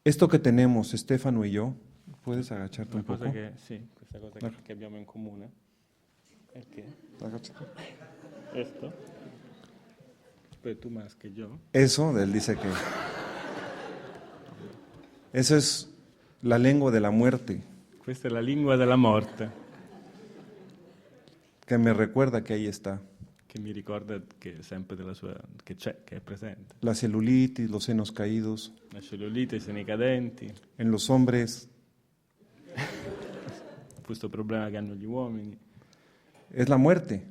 Esto que tenemos, Stefano y yo, ¿puedes agacharte un poco? Questa cosa che abbiamo in comune. È che? Agáchate. Questo? Poi tu más que yo. Eso, él dice que... Eso es la lengua de la muerte. Questa è la lingua della morte. Que me recuerda que ahí está. Che mi ricorda che sempre della sua, che c'è, che è presente. La celulitis, los senos caídos. La cellulite, i seni cadenti. En los hombres Questo problema che hanno gli uomini. es la muerte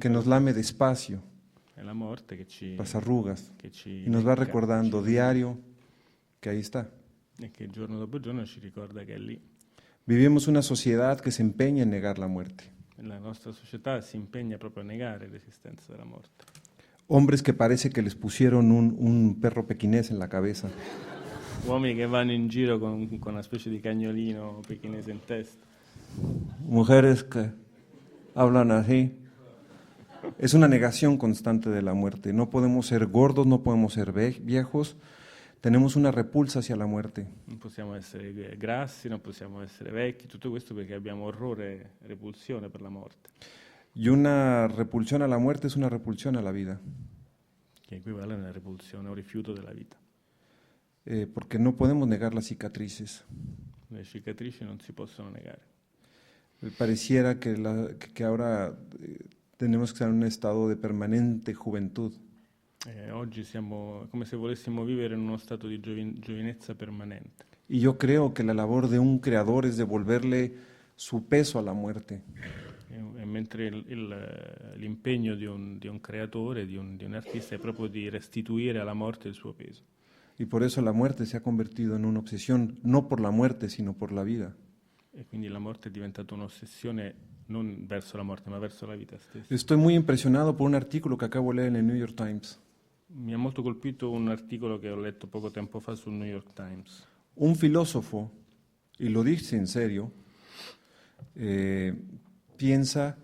que nos lame despacio, È la morte che ci... las arrugas, che ci y nos va recordando diario que ahí está. E che giorno dopo giorno ci ricorda che è lì. Vivimos una sociedad que se empeña en negar la muerte. La nostra società si impegna proprio a negare l'esistenza della morte. Hombres que parece que les pusieron un perro pequinés en la cabeza. Uomini che vanno in giro con una specie di cagnolino pechinese in testa. Mujeres que hablan así. Es una negación constante de la muerte. No podemos ser gordos, no podemos ser viejos. Tenemos una repulsa hacia la muerte. Non possiamo essere grassi, non possiamo essere vecchi, tutto questo perché abbiamo orrore, repulsione per la morte. Y una repulsión a la muerte es una repulsión a la vida. Che equivale a una repulsione, a un rifiuto della vita. Porque no podemos negar las cicatrices. Le cicatrici non si possono negare. Pareciera que ahora tenemos que estar en un estado de permanente juventud. Oggi siamo come se volessimo vivere in uno stato di giovinezza permanente. Y yo creo que la labor de un creador es devolverle su peso a la muerte. E mentre l'impegno di un creatore, di un artista, è proprio di restituire alla morte il suo peso. Y por eso la muerte se ha convertido en una obsesión, no por la muerte, sino por la vida. E quindi la morte è diventata un'ossessione non verso la morte, ma verso la vita stessa. Estoy muy impresionado por un artículo que acabo de leer en el New York Times. Mi ha molto colpito un articolo che ho letto poco tempo fa sul New York Times. Un filósofo, y lo dice en serio, piensa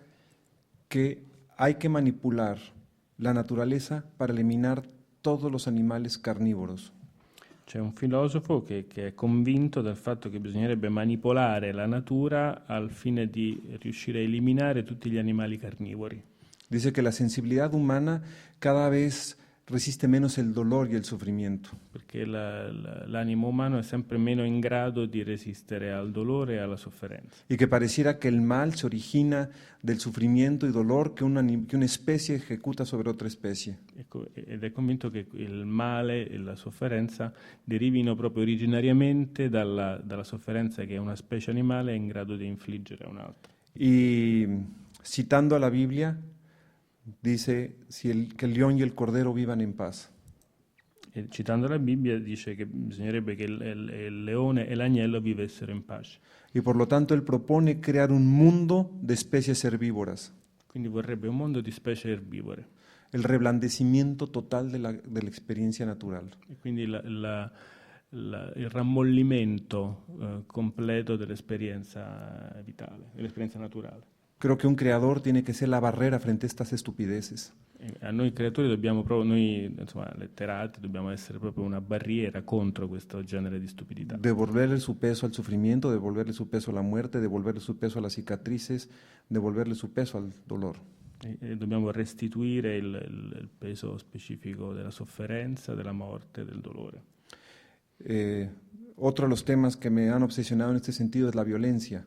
que hay que manipular la naturaleza para eliminar todos los animales carnívoros. C'è un filosofo che è convinto del fatto che bisognerebbe manipolare la natura al fine di riuscire a eliminare tutti gli animali carnivori. Dice que la sensibilidad humana cada vez resiste menos el dolor y el sufrimiento. Perché l'animo umano è sempre meno in grado di resistere al dolore e alla sofferenza. Y que pareciera que el mal se origina del sufrimiento y dolor que una especie ejecuta sobre otra especie. Ed è convinto che il male e la sofferenza derivino proprio originariamente dalla sofferenza che una specie animale è in grado di infliggere a un'altra. Y citando a la Biblia, dice que el león y el cordero vivan en paz. E citando la Bibbia dice che bisognerebbe che il leone e l'agnello vivessero in pace. Y por lo tanto él propone crear un mundo de especies herbívoras. Quindi vorrebbe un mondo di specie erbivore. El reblandecimiento total de la experiencia natural. E quindi il rammollimento completo dell'esperienza vitale, dell'esperienza naturale. Creo que un creador tiene que ser la barrera frente a estas estupideces. A noi creatori dobbiamo proprio, noi insomma, letterati, dobbiamo essere proprio una barriera contro questo genere di stupidità. Devolverle su peso al sufrimiento, devolverle su peso a la muerte, devolverle su peso a las cicatrices, devolverle su peso al dolor. E dobbiamo restituire il peso specifico della sofferenza, della morte, del dolore. Otro de los temas que me han obsesionado en este sentido es la violencia.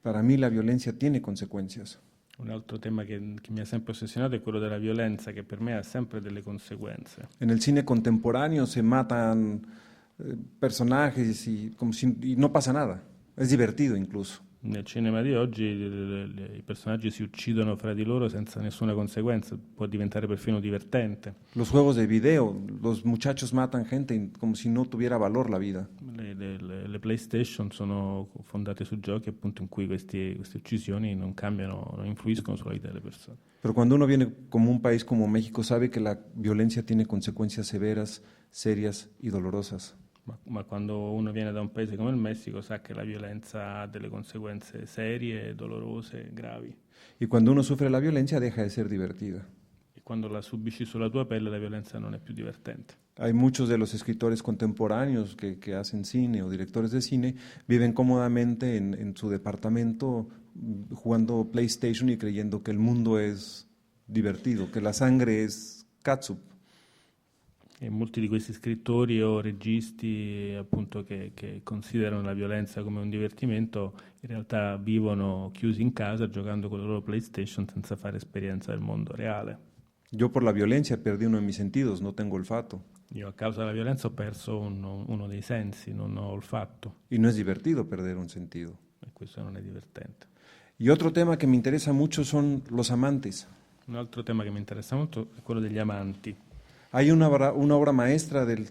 Para mí la violencia tiene consecuencias. Un altro tema che mi ha sempre ossessionato è quello della violenza, che per me ha sempre delle conseguenze. En el cine contemporáneo se matan personajes y no pasa nada. Es divertido incluso. Nel cinema di oggi i personaggi si uccidono fra di loro senza nessuna conseguenza, può diventare perfino divertente. Los juegos de video, los muchachos matan gente como si no tuviera valor la vida. Le PlayStation sono fondate su giochi appunto in cui queste uccisioni non cambiano, non influiscono sulla vita delle persone. Pero cuando uno viene como un país como México sabe que la violencia tiene consecuencias severas, serias y dolorosas. Ma quando uno viene da un paese come il Messico sa che la violenza ha delle conseguenze serie, dolorose, gravi. Y cuando uno sufre la violencia deja de ser divertida. E quando la subisci sulla tua pelle la violenza non è più divertente. Hay muchos de los escritores contemporáneos que hacen cine o directores de cine, viven cómodamente en su departamento jugando PlayStation y creyendo que el mundo es divertido, que la sangre es catsup. E molti di questi scrittori o registi appunto che considerano la violenza come un divertimento in realtà vivono chiusi in casa giocando con la loro PlayStation senza fare esperienza del mondo reale. Yo por la violencia perdí uno de mis sentidos, no tengo olfato. Io a causa della violenza ho perso uno dei sensi, non ho olfatto. Y no es divertido perder un sentido. E questo non è divertente. Y otro tema que me interesa mucho son los amantes. Un altro tema che mi interessa molto è quello degli amanti. Hay una obra maestra de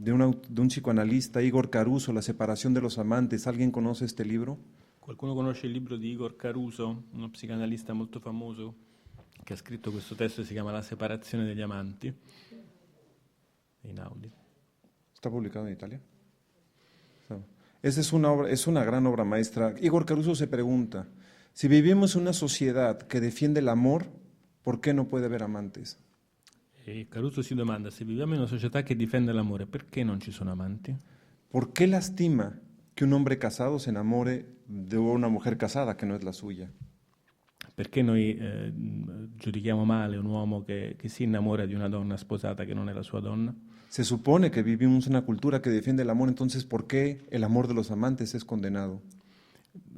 un psicoanalista, Igor Caruso, La separación de los amantes. ¿Alguien conoce este libro? Qualcuno conosce il libro di Igor Caruso, uno psicanalista molto famoso, che ha scritto questo testo che si chiama La separazione degli amanti? Inaudi. ¿Está publicado en Italia? Esa es una gran obra maestra. Igor Caruso se pregunta, si vivimos en una sociedad que defiende el amor, ¿por qué no puede haber amantes? E Caruso si domanda, se viviamo in una società che difende l'amore, perché non ci sono amanti? ¿Por qué lastima que un hombre casado se enamore de una mujer casada que no es la suya? Perché noi giudichiamo male un uomo che si innamora di una donna sposata che non è la sua donna? Se supone que vivimos una cultura que defiende el amor, entonces ¿por qué el amor de los amantes es condenado?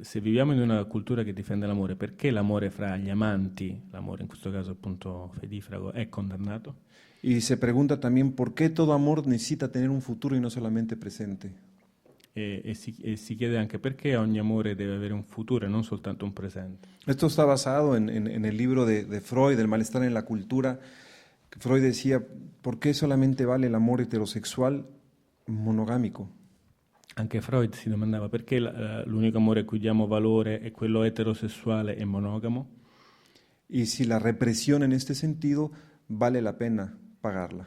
Se viviamo in una cultura che difende l'amore, perché l'amore fra gli amanti, l'amore in questo caso appunto fedifrago, è condannato? Y se pregunta también ¿por qué todo amor necesita tener un futuro y no solamente presente? e si chiede anche perché ogni amore deve avere un futuro e non soltanto un presente. Esto está basado en el libro de Freud, El malestar en la cultura. Freud decía, ¿por qué solamente vale el amor heterosexual monogámico? Anche Freud si domandava perché l'unico amore a cui diamo valore è quello eterosessuale e monogamo, Y si la represión en este sentido vale la pena pagarla.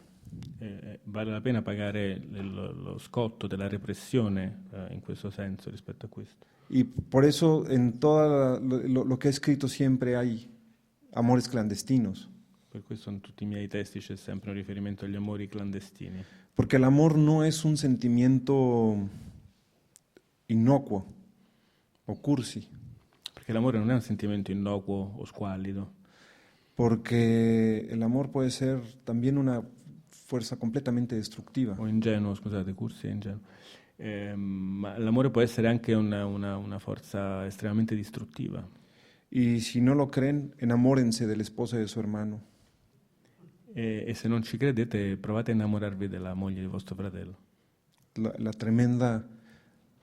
vale la pena pagare lo scotto della repressione in questo senso rispetto a questo. Y por eso en todo lo que he escrito siempre hay amores clandestinos. Per questo in tutti i miei testi c'è sempre un riferimento agli amori clandestini. Porque el amor no es un sentimiento innocuo o cursi. Perché l'amore non è un sentimento innocuo o squallido. Porque el amor puede ser también una fuerza completamente destructiva. O ingenuo, scusate, cursi è ingenuo. Ma l'amore può essere anche una forza estremamente distruttiva. Y si no lo creen, enamórense de la esposa de su hermano. E se non ci credete, provate a innamorarvi della moglie di vostro fratello. La tremenda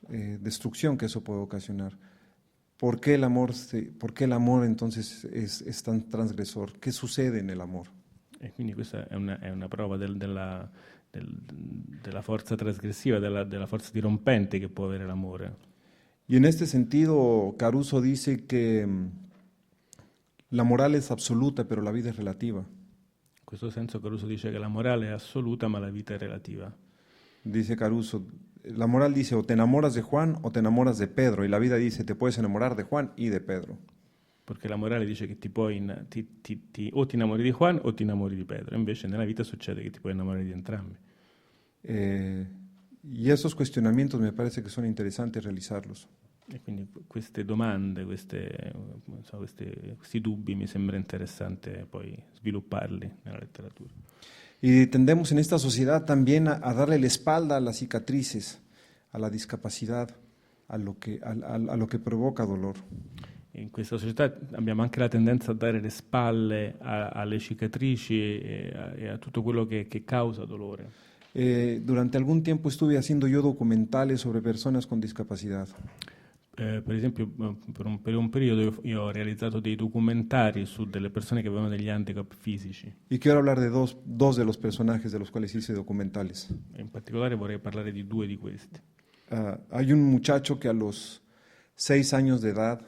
destrucción que eso puede ocasionar. ¿Por qué el amor entonces es tan transgresor? ¿Qué sucede en el amor? E quindi questa è una prova della forza trasgressiva, della forza dirompente che può avere l'amore. Y en este sentido, Caruso dice que la moral es absoluta, pero la vida es relativa. In questo senso Caruso dice che la morale è assoluta, ma la vita è relativa. Dice Caruso, la moral dice o te enamoras de Juan o te enamoras de Pedro, y la vida dice te puedes enamorar de Juan y de Pedro. Perché la morale dice che o ti innamori di Juan o ti innamori di Pedro, invece nella vita succede che ti puoi innamorare di entrambi. Y esos cuestionamientos me parece que son interesantes realizarlos. E quindi queste domande, questi dubbi mi sembra interessante poi svilupparli nella letteratura. Y tendemos en esta sociedad también a darle la espalda a las cicatrices, a la discapacidad, a lo que provoca dolor. In questa società abbiamo anche la tendenza a dare le spalle alle cicatrici e a tutto quello che causa dolore. Durante algún tiempo estuve haciendo yo documentales sobre personas con discapacidad. Per esempio, per un periodo io ho realizzato dei documentari su delle persone che avevano degli handicap fisici. Y quiero hablar de dos de los personajes de los cuales hice documentales. In particolare vorrei parlare di due di questi. Hay un muchacho que a los 6 años de edad,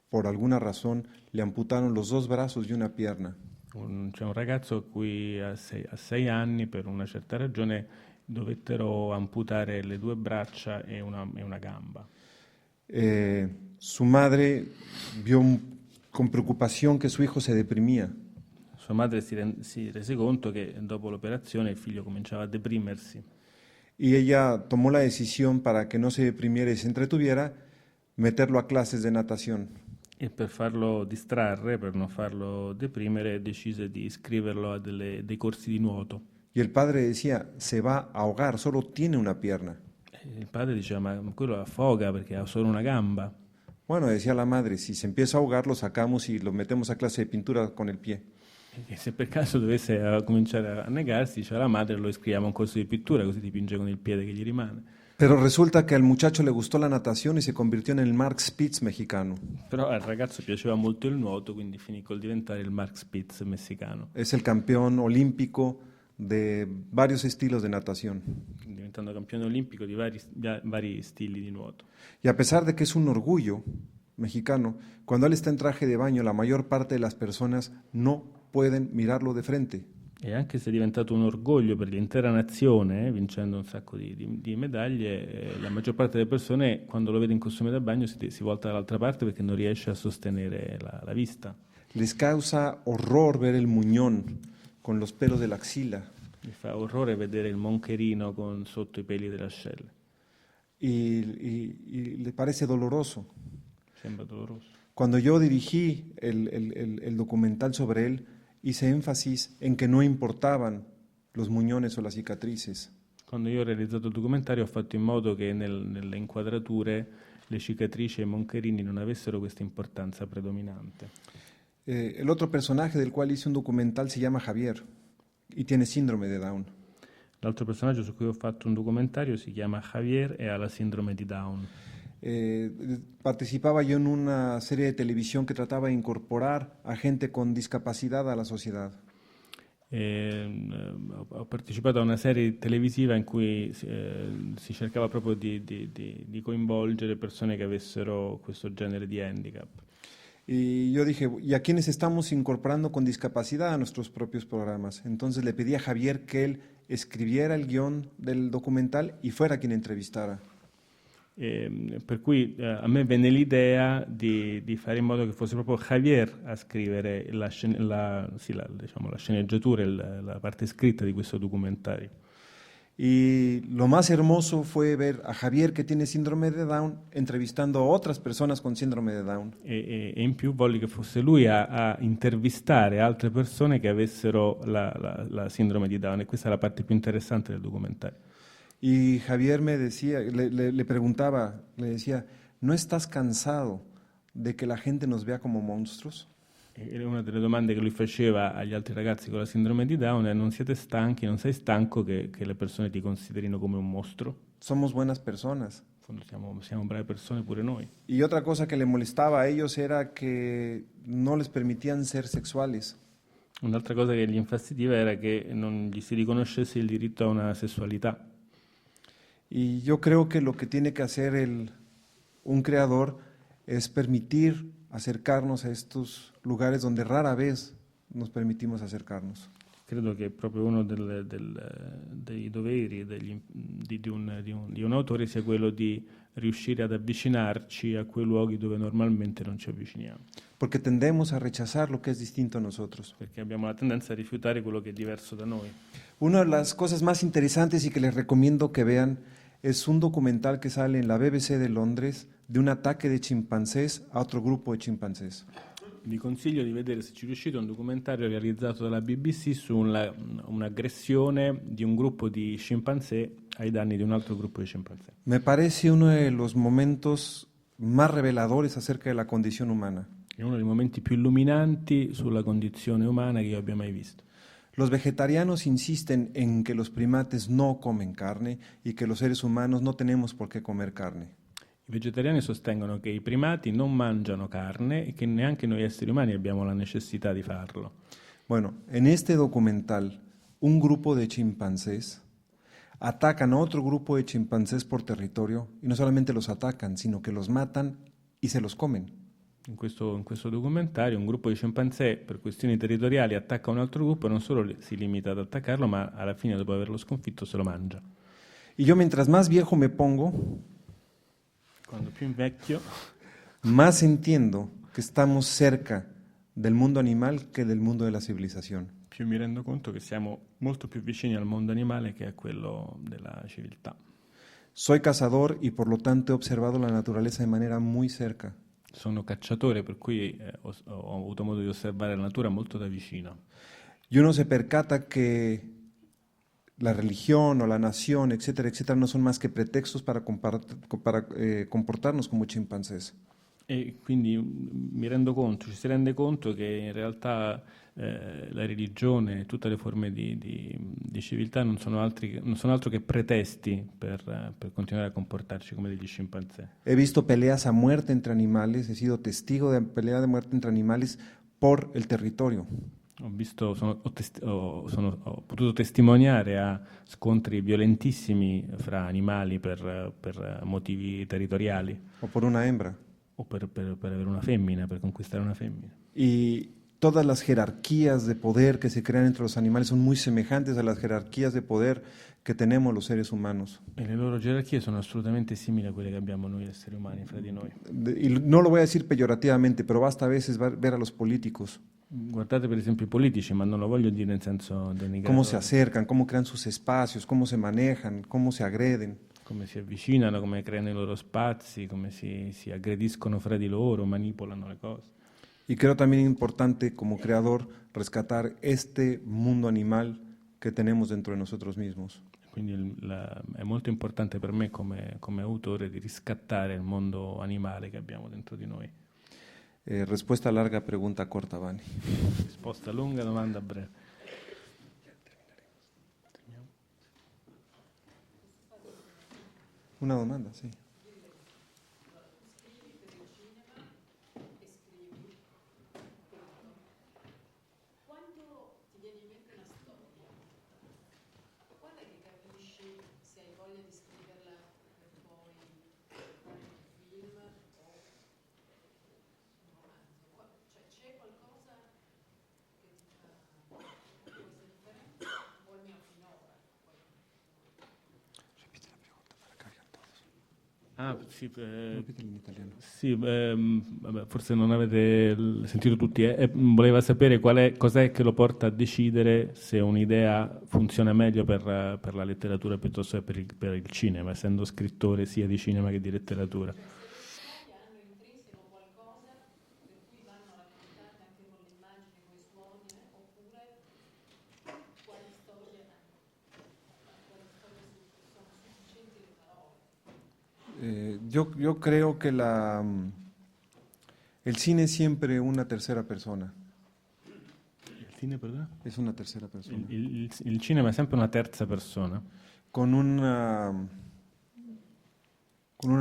por alguna razón, le amputaron los 2 brazos y una pierna. C'è un ragazzo a cui a 6 anni, per una certa ragione, dovettero amputare le 2 braccia e una gamba. Su madre vio con preocupación que su hijo se deprimía. Sua madre si rese conto che dopo l'operazione il figlio cominciava a deprimersi. Y ella tomó la decisión para que no se deprimiera y se entretuviera, meterlo a clases de natación. E per farlo distrarre, per non farlo deprimere, decise di iscriverlo a dei corsi di nuoto. Y el padre decía, se va a ahogar, solo tiene una pierna. Il padre diceva, ma quello affoga perché ha solo una gamba. Bueno, decía la madre, si se empieza a ahogar lo sacamos y lo metemos a clase de pintura con el pie. E se per caso dovesse cominciare a negarsi, diceva la madre, lo iscriviamo a un corso di pittura, così dipinge con il piede che gli rimane. Pero resulta que al muchacho le gustó la natación y se convirtió en el Mark Spitz mexicano. Però al ragazzo piaceva molto il nuoto, quindi finì col diventare il Mark Spitz messicano. Es el campeón olímpico de varios estilos de natación. Diventando campione olimpico di vari stili di nuoto. Y a pesar de que es un orgullo mexicano, cuando él está en traje de baño, la mayor parte de las personas no pueden mirarlo de frente. E anche se è diventato un orgoglio per l'intera nazione, vincendo un sacco di medaglie, la maggior parte delle persone quando lo vede in costume da bagno si volta dall'altra parte perché non riesce a sostenere la vista. Les causa horror ver el muñón con los pelos de la axila. Mi fa orrore vedere il moncherino con sotto i peli delle ascelle. Y le parece doloroso. Sembra doloroso. Cuando yo dirigí el documental sobre él, hice énfasis en que no importaban los muñones o las cicatrices. Quando io ho realizzato il documentario ho fatto in modo che nelle inquadrature le cicatrici e i moncherini non avessero questa importanza predominante. El otro personaje del cual hice un documental se llama Javier y tiene síndrome de Down. L'altro personaggio su cui ho fatto un documentario si chiama Javier e ha la sindrome di Down. Participaba yo en una serie de televisión que trataba de incorporar a gente con discapacidad a la sociedad. Ho partecipato a una serie televisiva in cui si cercava proprio di coinvolgere persone che avessero questo genere di handicap. Y yo dije, ¿y a quiénes estamos incorporando con discapacidad a nuestros propios programas? Entonces le pedí a Javier que él escribiera el guión del documental y fuera quien entrevistara. Per cui a me venne l'idea di fare in modo che fosse proprio Javier a scrivere la sceneggiatura, la parte scritta di questo documentario. Y lo más hermoso fue ver a Javier, que tiene síndrome de Down, entrevistando a otras personas con síndrome de Down. E in più voglio che fosse lui a intervistare altre persone che avessero la sindrome di Down, e questa è la parte più interessante del documentario. Y Javier me decía, le preguntaba, le decía, ¿no estás cansado de que la gente nos vea como monstruos? E una delle domande che lui faceva agli altri ragazzi con la sindrome di Down è: non siete stanchi, non sei stanco che le persone ti considerino come un mostro? Somos buenas personas. In fondo siamo brave persone pure noi. Y otra cosa que le molestaba a ellos era que no les permitían ser sexuales. Un'altra cosa che gli infastidiva era che non gli si riconoscesse il diritto a una sessualità. Y yo creo que lo que tiene que hacer un creador es permitir acercarnos a estos lugares donde rara vez nos permitimos acercarnos. Credo che proprio uno dei doveri di un autore sia quello di riuscire ad avvicinarci a quei luoghi dove normalmente non ci avviciniamo. Porque tendemos a rechazar lo que es distinto a nosotros. Perché abbiamo la tendenza a rifiutare quello che è diverso da noi. Una de las cosas más interesantes y que les recomiendo que vean es un documental que sale en la BBC de Londres de un ataque de chimpancés a otro grupo de chimpancés. Vi consiglio di vedere, se ci riuscite, un documentario realizzato dalla BBC su un'aggressione di un gruppo di scimpanzé ai danni di un altro gruppo di scimpanzé. Me parece uno de los momentos más reveladores acerca de la condición humana. È uno dei momenti più illuminanti sulla condizione umana che io abbia mai visto. Los vegetarianos insisten en que los primates no comen carne y que los seres humanos no tenemos por qué comer carne. I vegetariani sostengono che i primati non mangiano carne e che neanche noi esseri umani abbiamo la necessità di farlo. Bueno, en este documental, un grupo de chimpancés atacan a otro grupo de chimpancés por territorio y no solamente los atacan, sino que los matan y se los comen. In questo documentario un gruppo di scimpanzé per questioni territoriali attacca un altro gruppo e non solo si limita ad attaccarlo, ma alla fine, dopo averlo sconfitto, se lo mangia. Y yo mientras más viejo me pongo, Quando più invecchio, más entiendo que estamos cerca del mundo animal que del mundo de la civilización. più mi rendo conto che siamo molto più vicini al mondo animale che a quello della civiltà. Soy cazador y por lo tanto he observado la naturaleza de manera muy cerca. Sono cacciatore, per cui ho avuto modo di osservare la natura molto da vicino. Y uno se percata que la religión o la nación, etcétera, etcétera, no son más que pretextos para comportarnos como chimpancés. E quindi ci si rende conto che in realtà la religione e tutte le forme di civiltà non sono altro che pretesti per continuare a comportarci come degli scimpanzé. He visto peleas a muerte entre animales, he sido testigo de pelea de muerte entre animales por el territorio. Ho potuto testimoniare a scontri violentissimi fra animali per motivi territoriali. O por una hembra. O per avere una femmina, per conquistare una femmina. Y todas las jerarquías de poder que se crean entre los animales son muy semejantes a las jerarquías de poder que tenemos los seres humanos. E le loro gerarchie sono assolutamente simili a quelle che abbiamo noi esseri umani fra di noi. Y no lo voy a decir peyorativamente, pero basta a veces ver a los políticos. Guardate per esempio i politici, ma non lo voglio dire in senso denigratorio. Cómo se acercan, cómo crean sus espacios, cómo se manejan, cómo se agreden. Come si avvicinano, come creano i loro spazi, come si aggrediscono fra di loro, manipolano le cose. Y creo también importante como creador rescatar este mundo animal que tenemos dentro de nosotros mismos. Quindi è molto importante per me come autore di riscattare il mondo animale che abbiamo dentro di noi. Respuesta larga, pregunta corta, Vani. Risposta lunga, domanda breve. Una domanda, sì. Ah, sì, Repítelo in italiano. sì, vabbè, forse non avete sentito tutti, voleva sapere cos'è che lo porta a decidere se un'idea funziona meglio per la letteratura piuttosto che per il cinema, essendo scrittore sia di cinema che di letteratura. Yo creo que el cine es siempre una tercera persona. Il cinema, perdona? Es una tercera persona. Il cinema è sempre una terza persona, Con una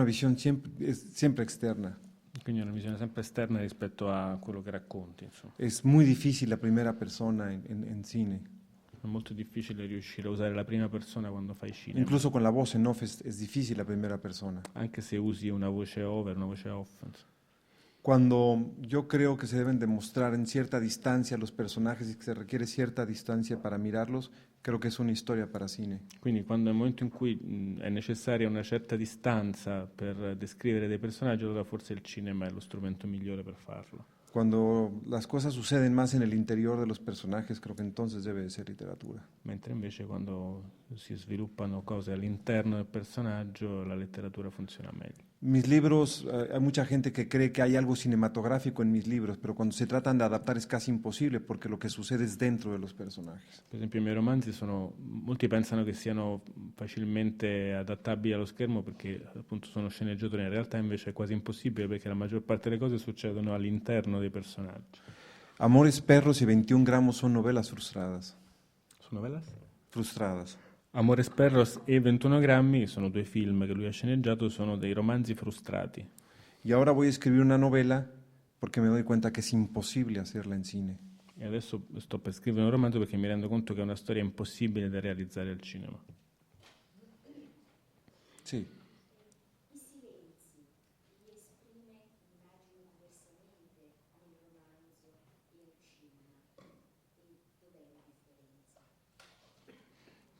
visión siempre externa. quindi è una visione sempre esterna rispetto a quello che racconti, insomma. Es muy difícil la primera persona en cine. È molto difficile riuscire a usare la prima persona quando fai cinema, Incluso con la voz en off es difícil la primera persona. anche se usi una voce over, una voce off, insomma. Cuando yo creo que se deben demostrar en cierta distancia los personajes y que se requiere cierta distancia para mirarlos, creo que es una historia para cine. Quindi quando nel momento in cui è necessaria una certa distanza per descrivere dei personaggi, allora forse il cinema è lo strumento migliore per farlo. Cuando las cosas suceden más en el interior de los personajes, creo que entonces debe de ser literatura. Mentre invece quando si sviluppano cose all'interno del personaggio, la letteratura funziona meglio. Mis libros, hay mucha gente que cree que hay algo cinematográfico en mis libros, pero cuando se tratan de adaptar es casi imposible porque lo que sucede es dentro de los personajes. Per esempio i miei romanzi molti pensano che siano facilmente adattabili allo schermo perché appunto sono sceneggiatori, in realtà invece è quasi impossibile perché la maggior parte delle cose succedono all'interno dei personaggi. Amores Perros y 21 gramos son novelas frustradas. Sono novelas? Frustradas. Amores Perros e 21 grammi, che sono due film che lui ha sceneggiato, sono dei romanzi frustrati. Y ahora voy a escribir una novela porque me doy cuenta que es imposible hacerla en cine. E adesso sto per scrivere un romanzo perché mi rendo conto che è una storia impossibile da realizzare al cinema. Sí.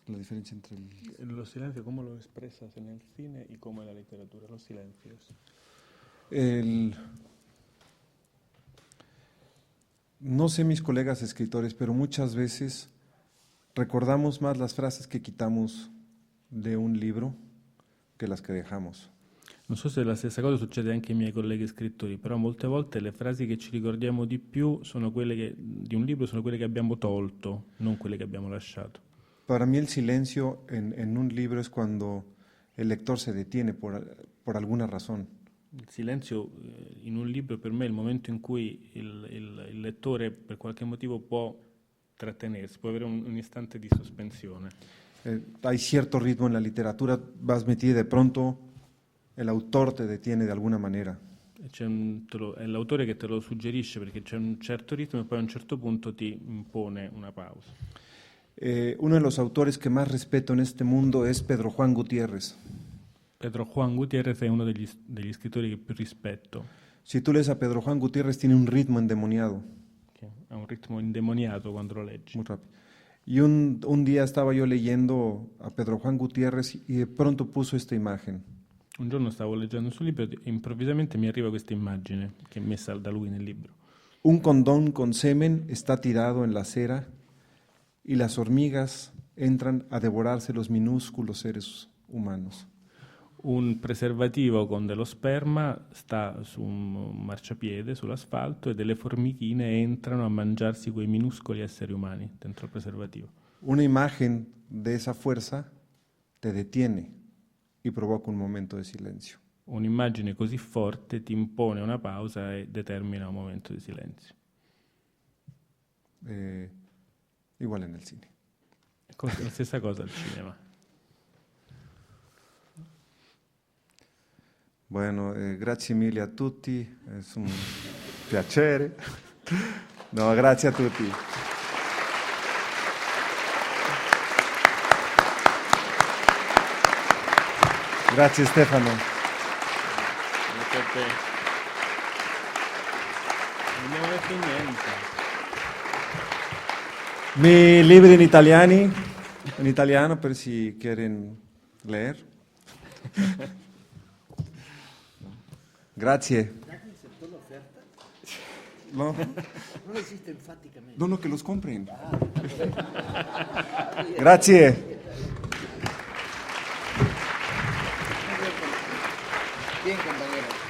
La diferencia entre Lo silenzio, come lo expresas nel cine e come la letteratura? Los silencios. No sé mis colegas escritores, pero muchas veces recordamos más las frases que quitamos de un libro que las que dejamos. Non so se la stessa cosa succede anche ai miei colleghi scrittori, però molte volte le frasi che ci ricordiamo di più sono di un libro sono quelle che abbiamo tolto, non quelle che abbiamo lasciato. Para mí el silencio en un libro es cuando el lector se detiene por alguna razón. Il silenzio in un libro per me è il momento in cui il lettore per qualche motivo può trattenersi, può avere un istante di sospensione. Hay cierto ritmo en la literatura, vas metida y de pronto el autor te detiene de alguna manera. È l'autore che te lo suggerisce perché c'è un certo ritmo e poi a un certo punto ti impone una pausa. Uno de los autores que más respeto en este mundo es Pedro Juan Gutiérrez. Pedro Juan Gutiérrez è uno degli scrittori che più rispetto, Si tú lees a Pedro Juan Gutiérrez, tiene un ritmo endemoniado. che ha un ritmo indemoniato quando lo leggi. Muy rápido. Y un día estaba yo leyendo a Pedro Juan Gutiérrez y de pronto puso esta imagen. Un giorno stavo leggendo il suo libro e improvvisamente mi arriva questa immagine che è messa da lui nel libro. Un condón con semen está tirado en la acera y las hormigas entran a devorarse los minúsculos seres humanos. Un preservativo con dello sperma sta su un marciapiede, sull'asfalto, e delle formichine entrano a mangiarsi quei minuscoli esseri umani dentro il preservativo. Una imagen de esa fuerza te detiene y provoca un momento de silencio. Un'immagine così forte ti impone una pausa e determina un momento di silenzio. Igual en el cine. La stessa cosa al cinema. Bueno, grazie mille a tutti, è un piacere. No, grazie a tutti. Grazie Stefano. Grazie a te. Non abbiamo detto niente. Mi libri in italiano per si quieren leer. Grazie. No. Non esiste enfaticamente. No, que los compren. Grazie. Bien, compañero.